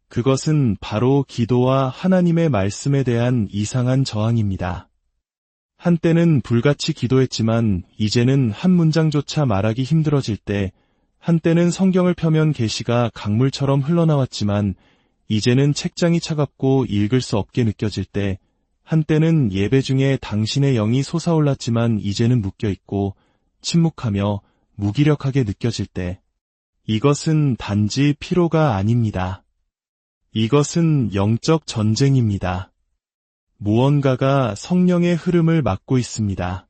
그것은 바로 기도와 하나님의 말씀에 대한 이상한 저항입니다. 한때는 불같이 기도했지만 이제는 한 문장조차 말하기 힘들어질 때, 한때는 성경을 펴면 계시가 강물처럼 흘러나왔지만 이제는 책장이 차갑고 읽을 수 없게 느껴질 때, 한때는 예배 중에 당신의 영이 솟아올랐지만 이제는 묶여있고 침묵하며 무기력하게 느껴질 때, 이것은 단지 피로가 아닙니다. 이것은 영적 전쟁입니다. 무언가가 성령의 흐름을 막고 있습니다.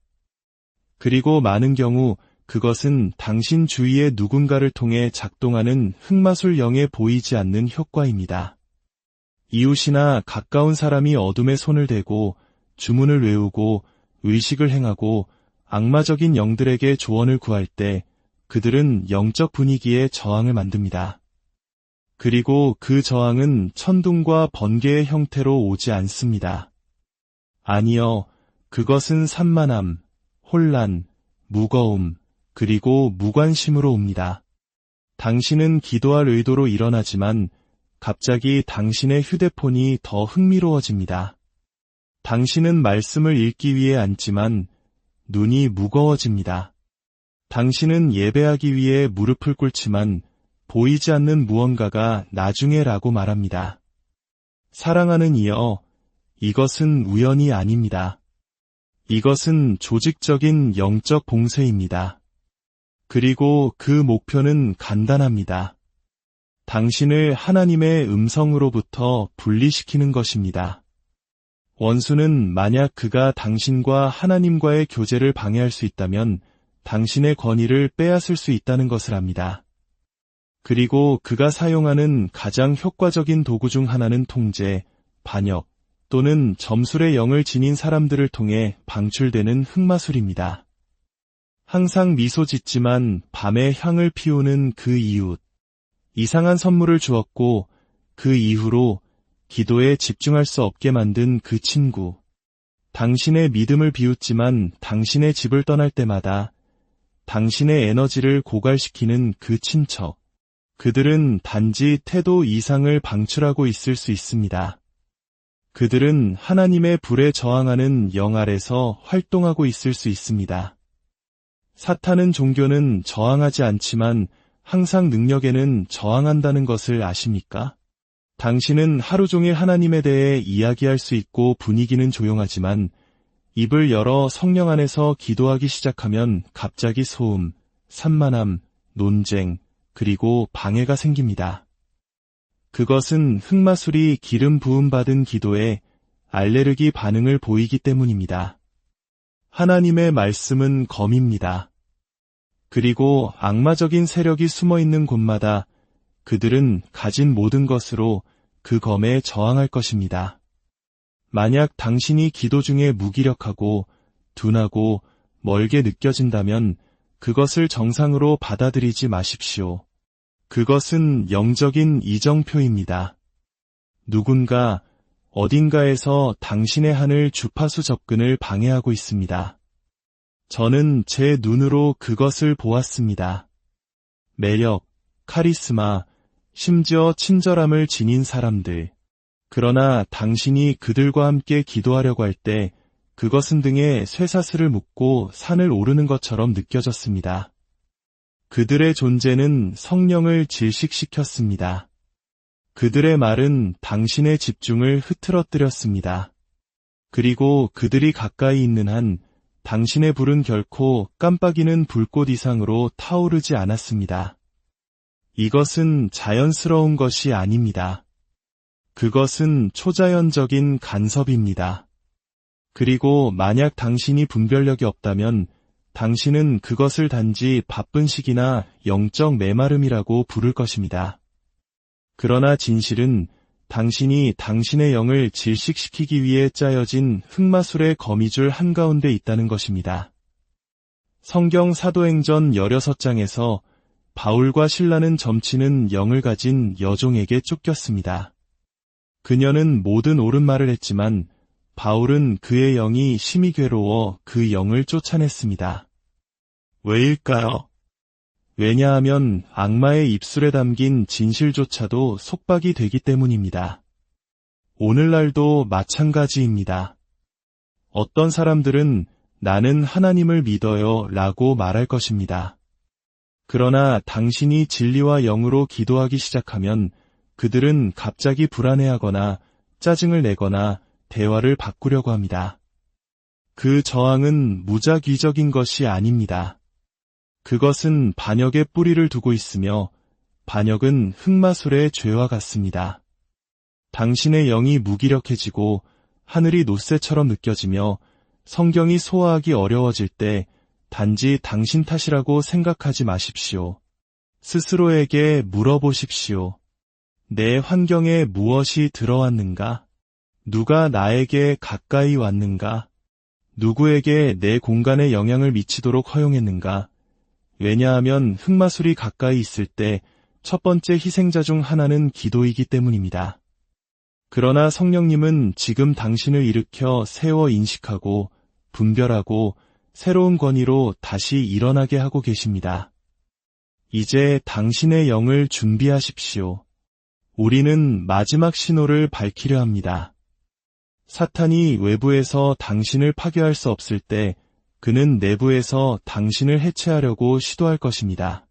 그리고 많은 경우 그것은 당신 주위의 누군가를 통해 작동하는 흑마술 영에 보이지 않는 효과입니다. 이웃이나 가까운 사람이 어둠에 손을 대고 주문을 외우고 의식을 행하고 악마적인 영들에게 조언을 구할 때 그들은 영적 분위기에 저항을 만듭니다. 그리고 그 저항은 천둥과 번개의 형태로 오지 않습니다. 아니요, 그것은 산만함, 혼란, 무거움, 그리고 무관심으로 옵니다. 당신은 기도할 의도로 일어나지만 갑자기 당신의 휴대폰이 더 흥미로워집니다. 당신은 말씀을 읽기 위해 앉지만 눈이 무거워집니다. 당신은 예배하기 위해 무릎을 꿇지만 보이지 않는 무언가가 나중에라고 말합니다. 사랑하는 이여, 이것은 우연이 아닙니다. 이것은 조직적인 영적 봉쇄입니다. 그리고 그 목표는 간단합니다. 당신을 하나님의 음성으로부터 분리시키는 것입니다. 원수는 만약 그가 당신과 하나님과의 교제를 방해할 수 있다면 당신의 권위를 빼앗을 수 있다는 것을 압니다. 그리고 그가 사용하는 가장 효과적인 도구 중 하나는 통제, 반역, 또는 점술의 영을 지닌 사람들을 통해 방출되는 흑마술입니다. 항상 미소 짓지만 밤에 향을 피우는 그 이웃. 이상한 선물을 주었고 그 이후로 기도에 집중할 수 없게 만든 그 친구. 당신의 믿음을 비웃지만 당신의 집을 떠날 때마다 당신의 에너지를 고갈시키는 그 친척. 그들은 단지 태도 이상을 방출하고 있을 수 있습니다. 그들은 하나님의 불에 저항하는 영 아래서 활동하고 있을 수 있습니다. 사탄은 종교는 저항하지 않지만 항상 능력에는 저항한다는 것을 아십니까? 당신은 하루 종일 하나님에 대해 이야기할 수 있고 분위기는 조용하지만 입을 열어 성령 안에서 기도하기 시작하면 갑자기 소음, 산만함, 논쟁, 그리고 방해가 생깁니다. 그것은 흑마술이 기름 부음 받은 기도에 알레르기 반응을 보이기 때문입니다. 하나님의 말씀은 검입니다. 그리고 악마적인 세력이 숨어있는 곳마다 그들은 가진 모든 것으로 그 검에 저항할 것입니다. 만약 당신이 기도 중에 무기력하고 둔하고 멀게 느껴진다면 그것을 정상으로 받아들이지 마십시오. 그것은 영적인 이정표입니다. 누군가 어딘가에서 당신의 하늘 주파수 접근을 방해하고 있습니다. 저는 제 눈으로 그것을 보았습니다. 매력, 카리스마, 심지어 친절함을 지닌 사람들. 그러나 당신이 그들과 함께 기도하려고 할 때 그것은 등에 쇠사슬을 묶고 산을 오르는 것처럼 느껴졌습니다. 그들의 존재는 성령을 질식시켰습니다. 그들의 말은 당신의 집중을 흐트러뜨렸습니다. 그리고 그들이 가까이 있는 한 당신의 불은 결코 깜빡이는 불꽃 이상으로 타오르지 않았습니다. 이것은 자연스러운 것이 아닙니다. 그것은 초자연적인 간섭입니다. 그리고 만약 당신이 분별력이 없다면 당신은 그것을 단지 바쁜 시기나 영적 메마름이라고 부를 것입니다. 그러나 진실은 당신이 당신의 영을 질식시키기 위해 짜여진 흑마술의 거미줄 한가운데 있다는 것입니다. 성경 사도행전 16장에서 바울과 실라는 점치는 영을 가진 여종에게 쫓겼습니다. 그녀는 모든 옳은 말을 했지만 바울은 그의 영이 심히 괴로워 그 영을 쫓아냈습니다. 왜일까요? 왜냐하면 악마의 입술에 담긴 진실조차도 속박이 되기 때문입니다. 오늘날도 마찬가지입니다. 어떤 사람들은 나는 하나님을 믿어요 라고 말할 것입니다. 그러나 당신이 진리와 영으로 기도하기 시작하면 그들은 갑자기 불안해하거나 짜증을 내거나 대화를 바꾸려고 합니다. 그 저항은 무작위적인 것이 아닙니다. 그것은 반역의 뿌리를 두고 있으며 반역은 흑마술의 죄와 같습니다. 당신의 영이 무기력해지고 하늘이 놋새처럼 느껴지며 성경이 소화하기 어려워질 때 단지 당신 탓이라고 생각하지 마십시오. 스스로에게 물어보십시오. 내 환경에 무엇이 들어왔는가? 누가 나에게 가까이 왔는가? 누구에게 내 공간에 영향을 미치도록 허용했는가? 왜냐하면 흑마술이 가까이 있을 때 첫 번째 희생자 중 하나는 기도이기 때문입니다. 그러나 성령님은 지금 당신을 일으켜 세워 인식하고 분별하고 새로운 권위로 다시 일어나게 하고 계십니다. 이제 당신의 영을 준비하십시오. 우리는 마지막 신호를 밝히려 합니다. 사탄이 외부에서 당신을 파괴할 수 없을 때 그는 내부에서 당신을 해체하려고 시도할 것입니다.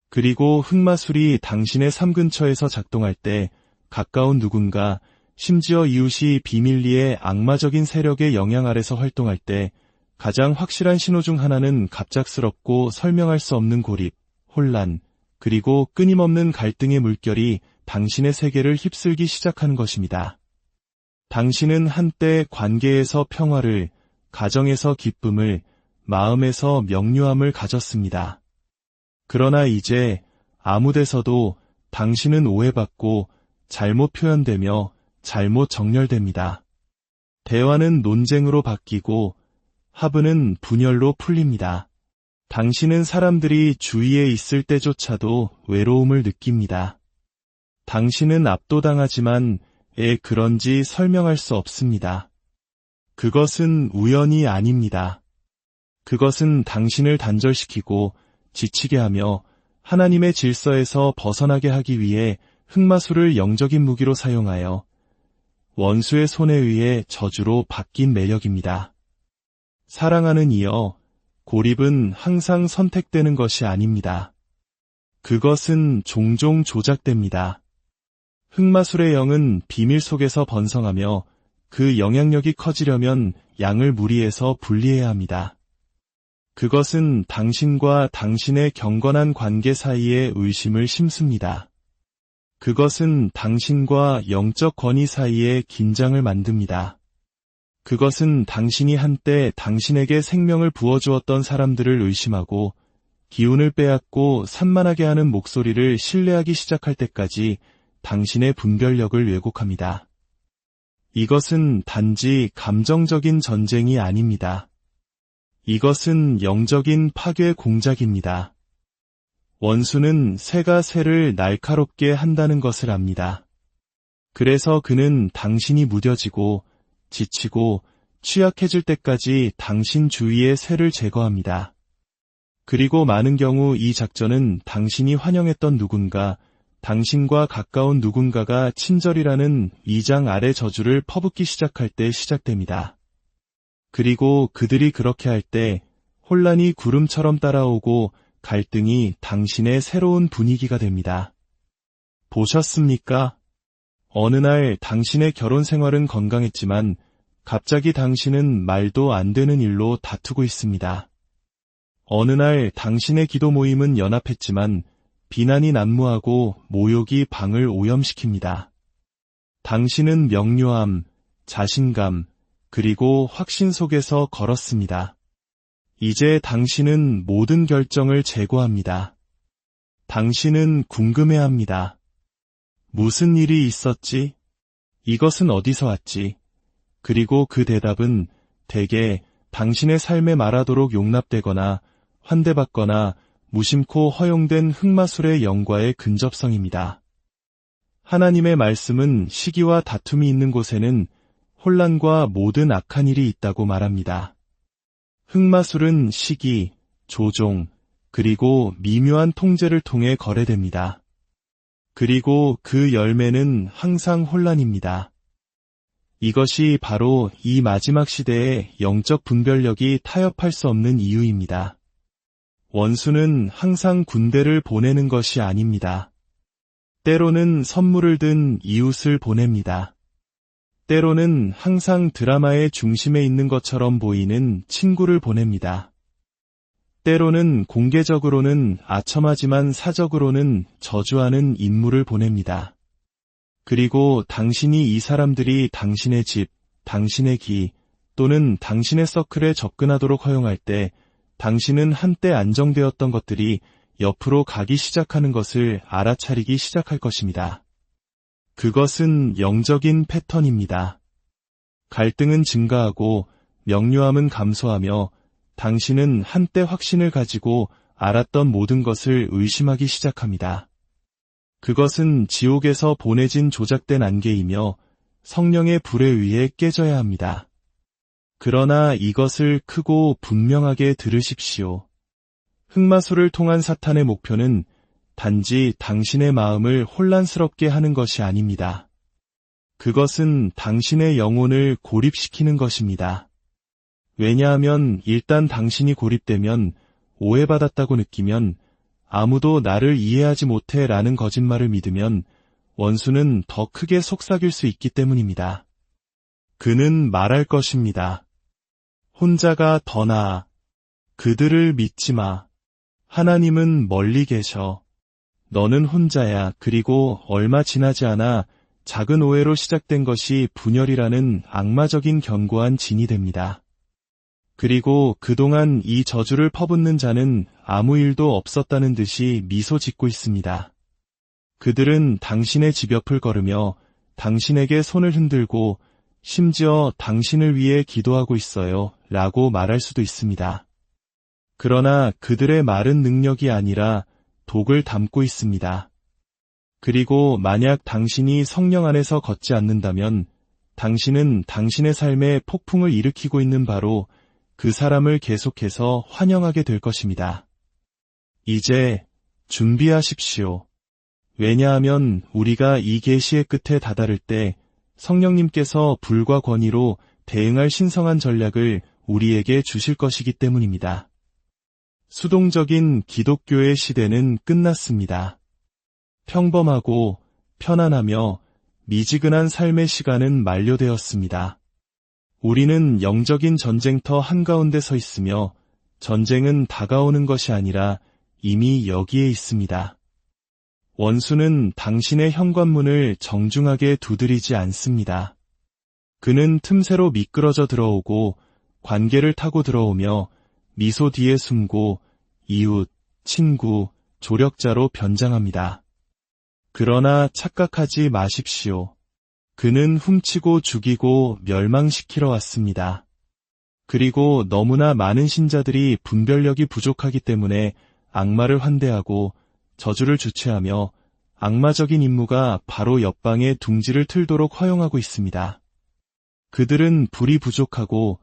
그리고 흑마술이 당신의 삶 근처에서 작동할 때 가까운 누군가, 심지어 이웃이 비밀리에 악마적인 세력의 영향 아래서 활동할 때 가장 확실한 신호 중 하나는 갑작스럽고 설명할 수 없는 고립, 혼란, 그리고 끊임없는 갈등의 물결이 당신의 세계를 휩쓸기 시작하는 것입니다. 당신은 한때 관계에서 평화를, 가정에서 기쁨을, 마음에서 명료함을 가졌습니다. 그러나 이제 아무 데서도 당신은 오해받고 잘못 표현되며 잘못 정렬됩니다. 대화는 논쟁으로 바뀌고 화분은 분열로 풀립니다. 당신은 사람들이 주위에 있을 때조차도 외로움을 느낍니다. 당신은 압도당하지만 왜 그런지 설명할 수 없습니다. 그것은 우연이 아닙니다. 그것은 당신을 단절시키고 지치게 하며 하나님의 질서에서 벗어나게 하기 위해 흑마술을 영적인 무기로 사용하여 원수의 손에 의해 저주로 바뀐 매력입니다. 사랑하는 이여, 고립은 항상 선택되는 것이 아닙니다. 그것은 종종 조작됩니다. 흑마술의 영은 비밀 속에서 번성하며 그 영향력이 커지려면 양을 무리해서 분리해야 합니다. 그것은 당신과 당신의 경건한 관계 사이에 의심을 심습니다. 그것은 당신과 영적 권위 사이에 긴장을 만듭니다. 그것은 당신이 한때 당신에게 생명을 부어주었던 사람들을 의심하고 기운을 빼앗고 산만하게 하는 목소리를 신뢰하기 시작할 때까지 당신의 분별력을 왜곡합니다. 이것은 단지 감정적인 전쟁이 아닙니다. 이것은 영적인 파괴 공작입니다. 원수는 새가 새를 날카롭게 한다는 것을 압니다. 그래서 그는 당신이 무뎌지고 지치고 취약해질 때까지 당신 주위의 새를 제거합니다. 그리고 많은 경우 이 작전은 당신이 환영했던 누군가, 당신과 가까운 누군가가 친절이라는 위장 아래 저주를 퍼붓기 시작할 때 시작됩니다. 그리고 그들이 그렇게 할 때 혼란이 구름처럼 따라오고 갈등이 당신의 새로운 분위기가 됩니다. 보셨습니까? 어느 날 당신의 결혼 생활은 건강했지만 갑자기 당신은 말도 안 되는 일로 다투고 있습니다. 어느 날 당신의 기도 모임은 연합했지만 비난이 난무하고 모욕이 방을 오염시킵니다. 당신은 명료함, 자신감, 그리고 확신 속에서 걸었습니다. 이제 당신은 모든 결정을 제고합니다. 당신은 궁금해합니다. 무슨 일이 있었지? 이것은 어디서 왔지? 그리고 그 대답은 대개 당신의 삶에 말하도록 용납되거나 환대받거나 무심코 허용된 흑마술의 영과의 근접성입니다. 하나님의 말씀은 시기와 다툼이 있는 곳에는 혼란과 모든 악한 일이 있다고 말합니다. 흑마술은 시기, 조종, 그리고 미묘한 통제를 통해 거래됩니다. 그리고 그 열매는 항상 혼란입니다. 이것이 바로 이 마지막 시대의 영적 분별력이 타협할 수 없는 이유입니다. 원수는 항상 군대를 보내는 것이 아닙니다. 때로는 선물을 든 이웃을 보냅니다. 때로는 항상 드라마의 중심에 있는 것처럼 보이는 친구를 보냅니다. 때로는 공개적으로는 아첨하지만 사적으로는 저주하는 인물을 보냅니다. 그리고 당신이 이 사람들이 당신의 집, 당신의 기 또는 당신의 서클에 접근하도록 허용할 때 당신은 한때 안정되었던 것들이 옆으로 가기 시작하는 것을 알아차리기 시작할 것입니다. 그것은 영적인 패턴입니다. 갈등은 증가하고 명료함은 감소하며 당신은 한때 확신을 가지고 알았던 모든 것을 의심하기 시작합니다. 그것은 지옥에서 보내진 조작된 안개이며 성령의 불에 의해 깨져야 합니다. 그러나 이것을 크고 분명하게 들으십시오. 흑마술을 통한 사탄의 목표는 단지 당신의 마음을 혼란스럽게 하는 것이 아닙니다. 그것은 당신의 영혼을 고립시키는 것입니다. 왜냐하면 일단 당신이 고립되면 오해받았다고 느끼면 아무도 나를 이해하지 못해 라는 거짓말을 믿으면 원수는 더 크게 속삭일 수 있기 때문입니다. 그는 말할 것입니다. 혼자가 더 나아. 그들을 믿지 마. 하나님은 멀리 계셔. 너는 혼자야. 그리고 얼마 지나지 않아 작은 오해로 시작된 것이 분열이라는 악마적인 견고한 진이 됩니다. 그리고 그동안 이 저주를 퍼붓는 자는 아무 일도 없었다는 듯이 미소 짓고 있습니다. 그들은 당신의 집 옆을 걸으며 당신에게 손을 흔들고 심지어 당신을 위해 기도하고 있어요 라고 말할 수도 있습니다. 그러나 그들의 말은 능력이 아니라 독을 담고 있습니다. 그리고 만약 당신이 성령 안에서 걷지 않는다면 당신은 당신의 삶에 폭풍을 일으키고 있는 바로 그 사람을 계속해서 환영하게 될 것입니다. 이제 준비하십시오. 왜냐하면 우리가 이 계시의 끝에 다다를 때 성령님께서 불과 권위로 대응할 신성한 전략을 우리에게 주실 것이기 때문입니다. 수동적인 기독교의 시대는 끝났습니다. 평범하고 편안하며 미지근한 삶의 시간은 만료되었습니다. 우리는 영적인 전쟁터 한가운데 서 있으며 전쟁은 다가오는 것이 아니라 이미 여기에 있습니다. 원수는 당신의 현관문을 정중하게 두드리지 않습니다. 그는 틈새로 미끄러져 들어오고 관계를 타고 들어오며 미소 뒤에 숨고 이웃, 친구, 조력자로 변장합니다. 그러나 착각하지 마십시오. 그는 훔치고 죽이고 멸망시키러 왔습니다. 그리고 너무나 많은 신자들이 분별력이 부족하기 때문에 악마를 환대하고 저주를 주최하며 악마적인 임무가 바로 옆방에 둥지를 틀도록 허용하고 있습니다. 그들은 불이 부족하고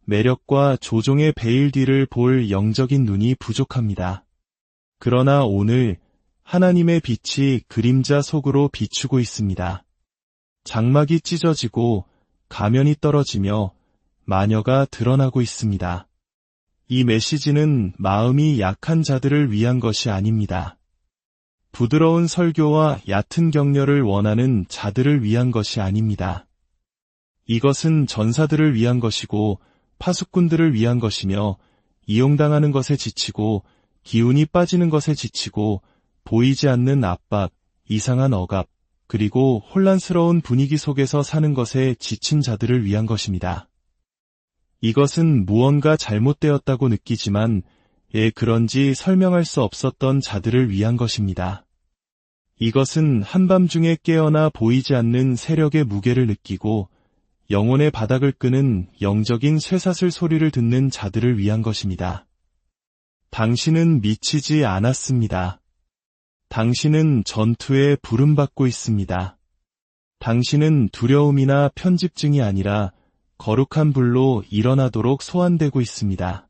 매력과 조종의 베일 뒤를 볼 영적인 눈이 부족합니다. 그러나 오늘 하나님의 빛이 그림자 속으로 비추고 있습니다. 장막이 찢어지고 가면이 떨어지며 마녀가 드러나고 있습니다. 이 메시지는 마음이 약한 자들을 위한 것이 아닙니다. 부드러운 설교와 얕은 격려를 원하는 자들을 위한 것이 아닙니다. 이것은 전사들을 위한 것이고 파수꾼들을 위한 것이며 이용당하는 것에 지치고 기운이 빠지는 것에 지치고 보이지 않는 압박, 이상한 억압, 그리고 혼란스러운 분위기 속에서 사는 것에 지친 자들을 위한 것입니다. 이것은 무언가 잘못되었다고 느끼지만 그런지 설명할 수 없었던 자들을 위한 것입니다. 이것은 한밤중에 깨어나 보이지 않는 세력의 무게를 느끼고 영혼의 바닥을 끄는 영적인 쇠사슬 소리를 듣는 자들을 위한 것입니다. 당신은 미치지 않았습니다. 당신은 전투에 부름받고 있습니다. 당신은 두려움이나 편집증이 아니라 거룩한 불로 일어나도록 소환되고 있습니다.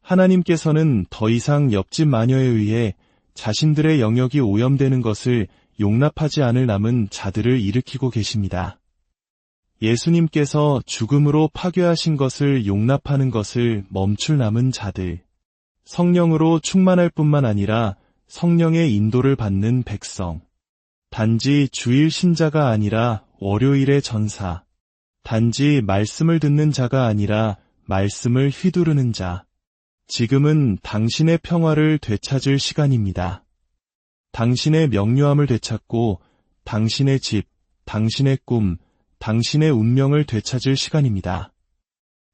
하나님께서는 더 이상 옆집 마녀에 의해 자신들의 영역이 오염되는 것을 용납하지 않을 남은 자들을 일으키고 계십니다. 예수님께서 죽음으로 파괴하신 것을 용납하는 것을 멈출 남은 자들, 성령으로 충만할 뿐만 아니라 성령의 인도를 받는 백성, 단지 주일 신자가 아니라 월요일의 전사, 단지 말씀을 듣는 자가 아니라 말씀을 휘두르는 자. 지금은 당신의 평화를 되찾을 시간입니다. 당신의 명료함을 되찾고 당신의 집, 당신의 꿈, 당신의 운명을 되찾을 시간입니다.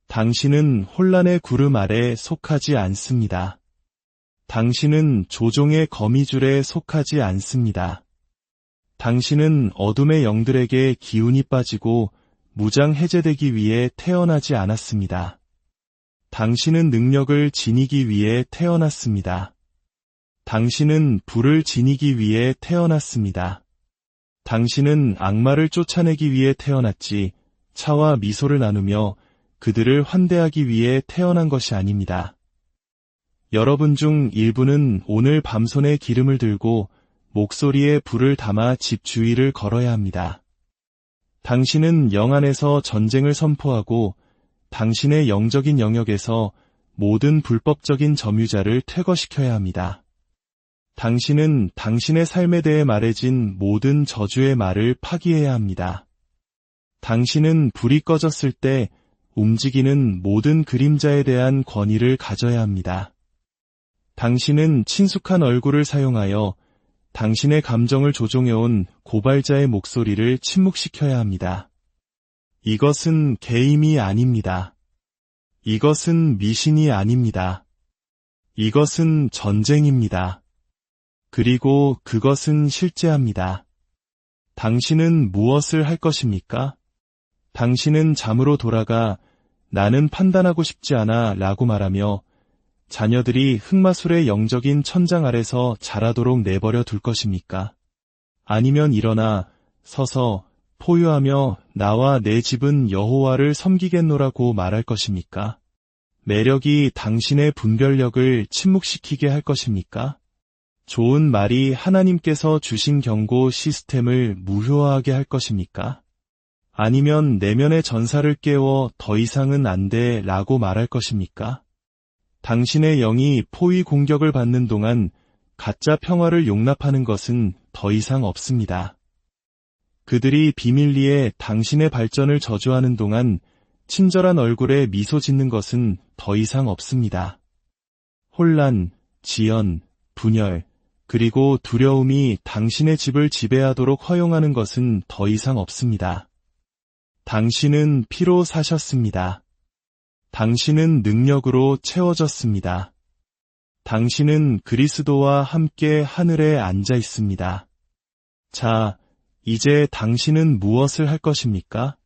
당신은 혼란의 구름 아래 속하지 않습니다. 당신은 조종의 거미줄에 속하지 않습니다. 당신은 어둠의 영들에게 기운이 빠지고 무장 해제되기 위해 태어나지 않았습니다. 당신은 능력을 지니기 위해 태어났습니다. 당신은 불을 지니기 위해 태어났습니다. 당신은 악마를 쫓아내기 위해 태어났지 차와 미소를 나누며 그들을 환대하기 위해 태어난 것이 아닙니다. 여러분 중 일부는 오늘 밤손에 기름을 들고 목소리에 불을 담아 집 주위를 걸어야 합니다. 당신은 영 안에서 전쟁을 선포하고 당신의 영적인 영역에서 모든 불법적인 점유자를 퇴거시켜야 합니다. 당신은 당신의 삶에 대해 말해진 모든 저주의 말을 파기해야 합니다. 당신은 불이 꺼졌을 때 움직이는 모든 그림자에 대한 권위를 가져야 합니다. 당신은 친숙한 얼굴을 사용하여 당신의 감정을 조종해온 고발자의 목소리를 침묵시켜야 합니다. 이것은 게임이 아닙니다. 이것은 미신이 아닙니다. 이것은 전쟁입니다. 그리고 그것은 실제합니다. 당신은 무엇을 할 것입니까? 당신은 잠으로 돌아가 나는 판단하고 싶지 않아 라고 말하며 자녀들이 흑마술의 영적인 천장 아래서 자라도록 내버려 둘 것입니까? 아니면 일어나 서서 포효하며 나와 내 집은 여호와를 섬기겠노라고 말할 것입니까? 매력이 당신의 분별력을 침묵시키게 할 것입니까? 좋은 말이 하나님께서 주신 경고 시스템을 무효화하게 할 것입니까? 아니면 내면의 전사를 깨워 더 이상은 안 돼 라고 말할 것입니까? 당신의 영이 포위 공격을 받는 동안 가짜 평화를 용납하는 것은 더 이상 없습니다. 그들이 비밀리에 당신의 발전을 저주하는 동안 친절한 얼굴에 미소 짓는 것은 더 이상 없습니다. 혼란, 지연, 분열, 그리고 두려움이 당신의 집을 지배하도록 허용하는 것은 더 이상 없습니다. 당신은 피로 사셨습니다. 당신은 능력으로 채워졌습니다. 당신은 그리스도와 함께 하늘에 앉아 있습니다. 자, 이제 당신은 무엇을 할 것입니까?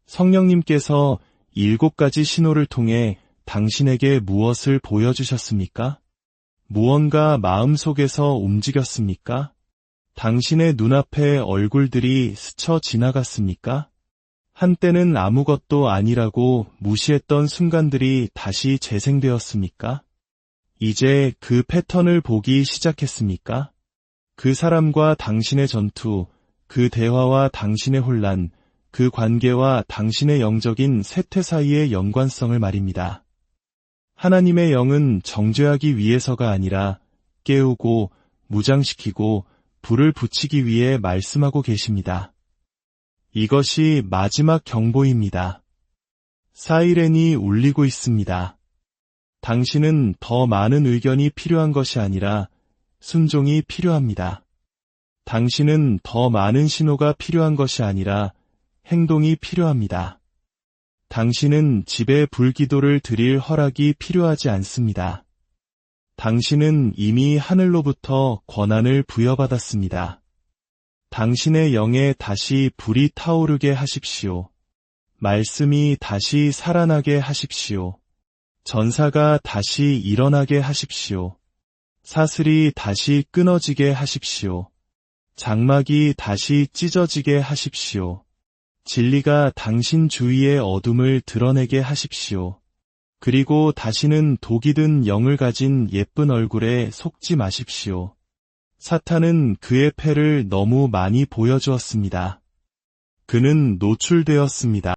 성령님께서 7가지 신호를 통해 당신에게 무엇을 보여주셨습니까? 무언가 마음속에서 움직였습니까? 당신의 눈앞에 얼굴들이 스쳐 지나갔습니까? 한때는 아무것도 아니라고 무시했던 순간들이 다시 재생되었습니까? 이제 그 패턴을 보기 시작했습니까? 그 사람과 당신의 전투, 그 대화와 당신의 혼란, 그 관계와 당신의 영적인 쇠퇴 사이의 연관성을 말입니다. 하나님의 영은 정죄하기 위해서가 아니라 깨우고 무장시키고 불을 붙이기 위해 말씀하고 계십니다. 이것이 마지막 경보입니다. 사이렌이 울리고 있습니다. 당신은 더 많은 의견이 필요한 것이 아니라 순종이 필요합니다. 당신은 더 많은 신호가 필요한 것이 아니라 행동이 필요합니다. 당신은 집에 불기도를 드릴 허락이 필요하지 않습니다. 당신은 이미 하늘로부터 권한을 부여받았습니다. 당신의 영에 다시 불이 타오르게 하십시오. 말씀이 다시 살아나게 하십시오. 전사가 다시 일어나게 하십시오. 사슬이 다시 끊어지게 하십시오. 장막이 다시 찢어지게 하십시오. 진리가 당신 주위의 어둠을 드러내게 하십시오. 그리고 다시는 독이 든 영을 가진 예쁜 얼굴에 속지 마십시오. 사탄은 그의 패를 너무 많이 보여주었습니다. 그는 노출되었습니다.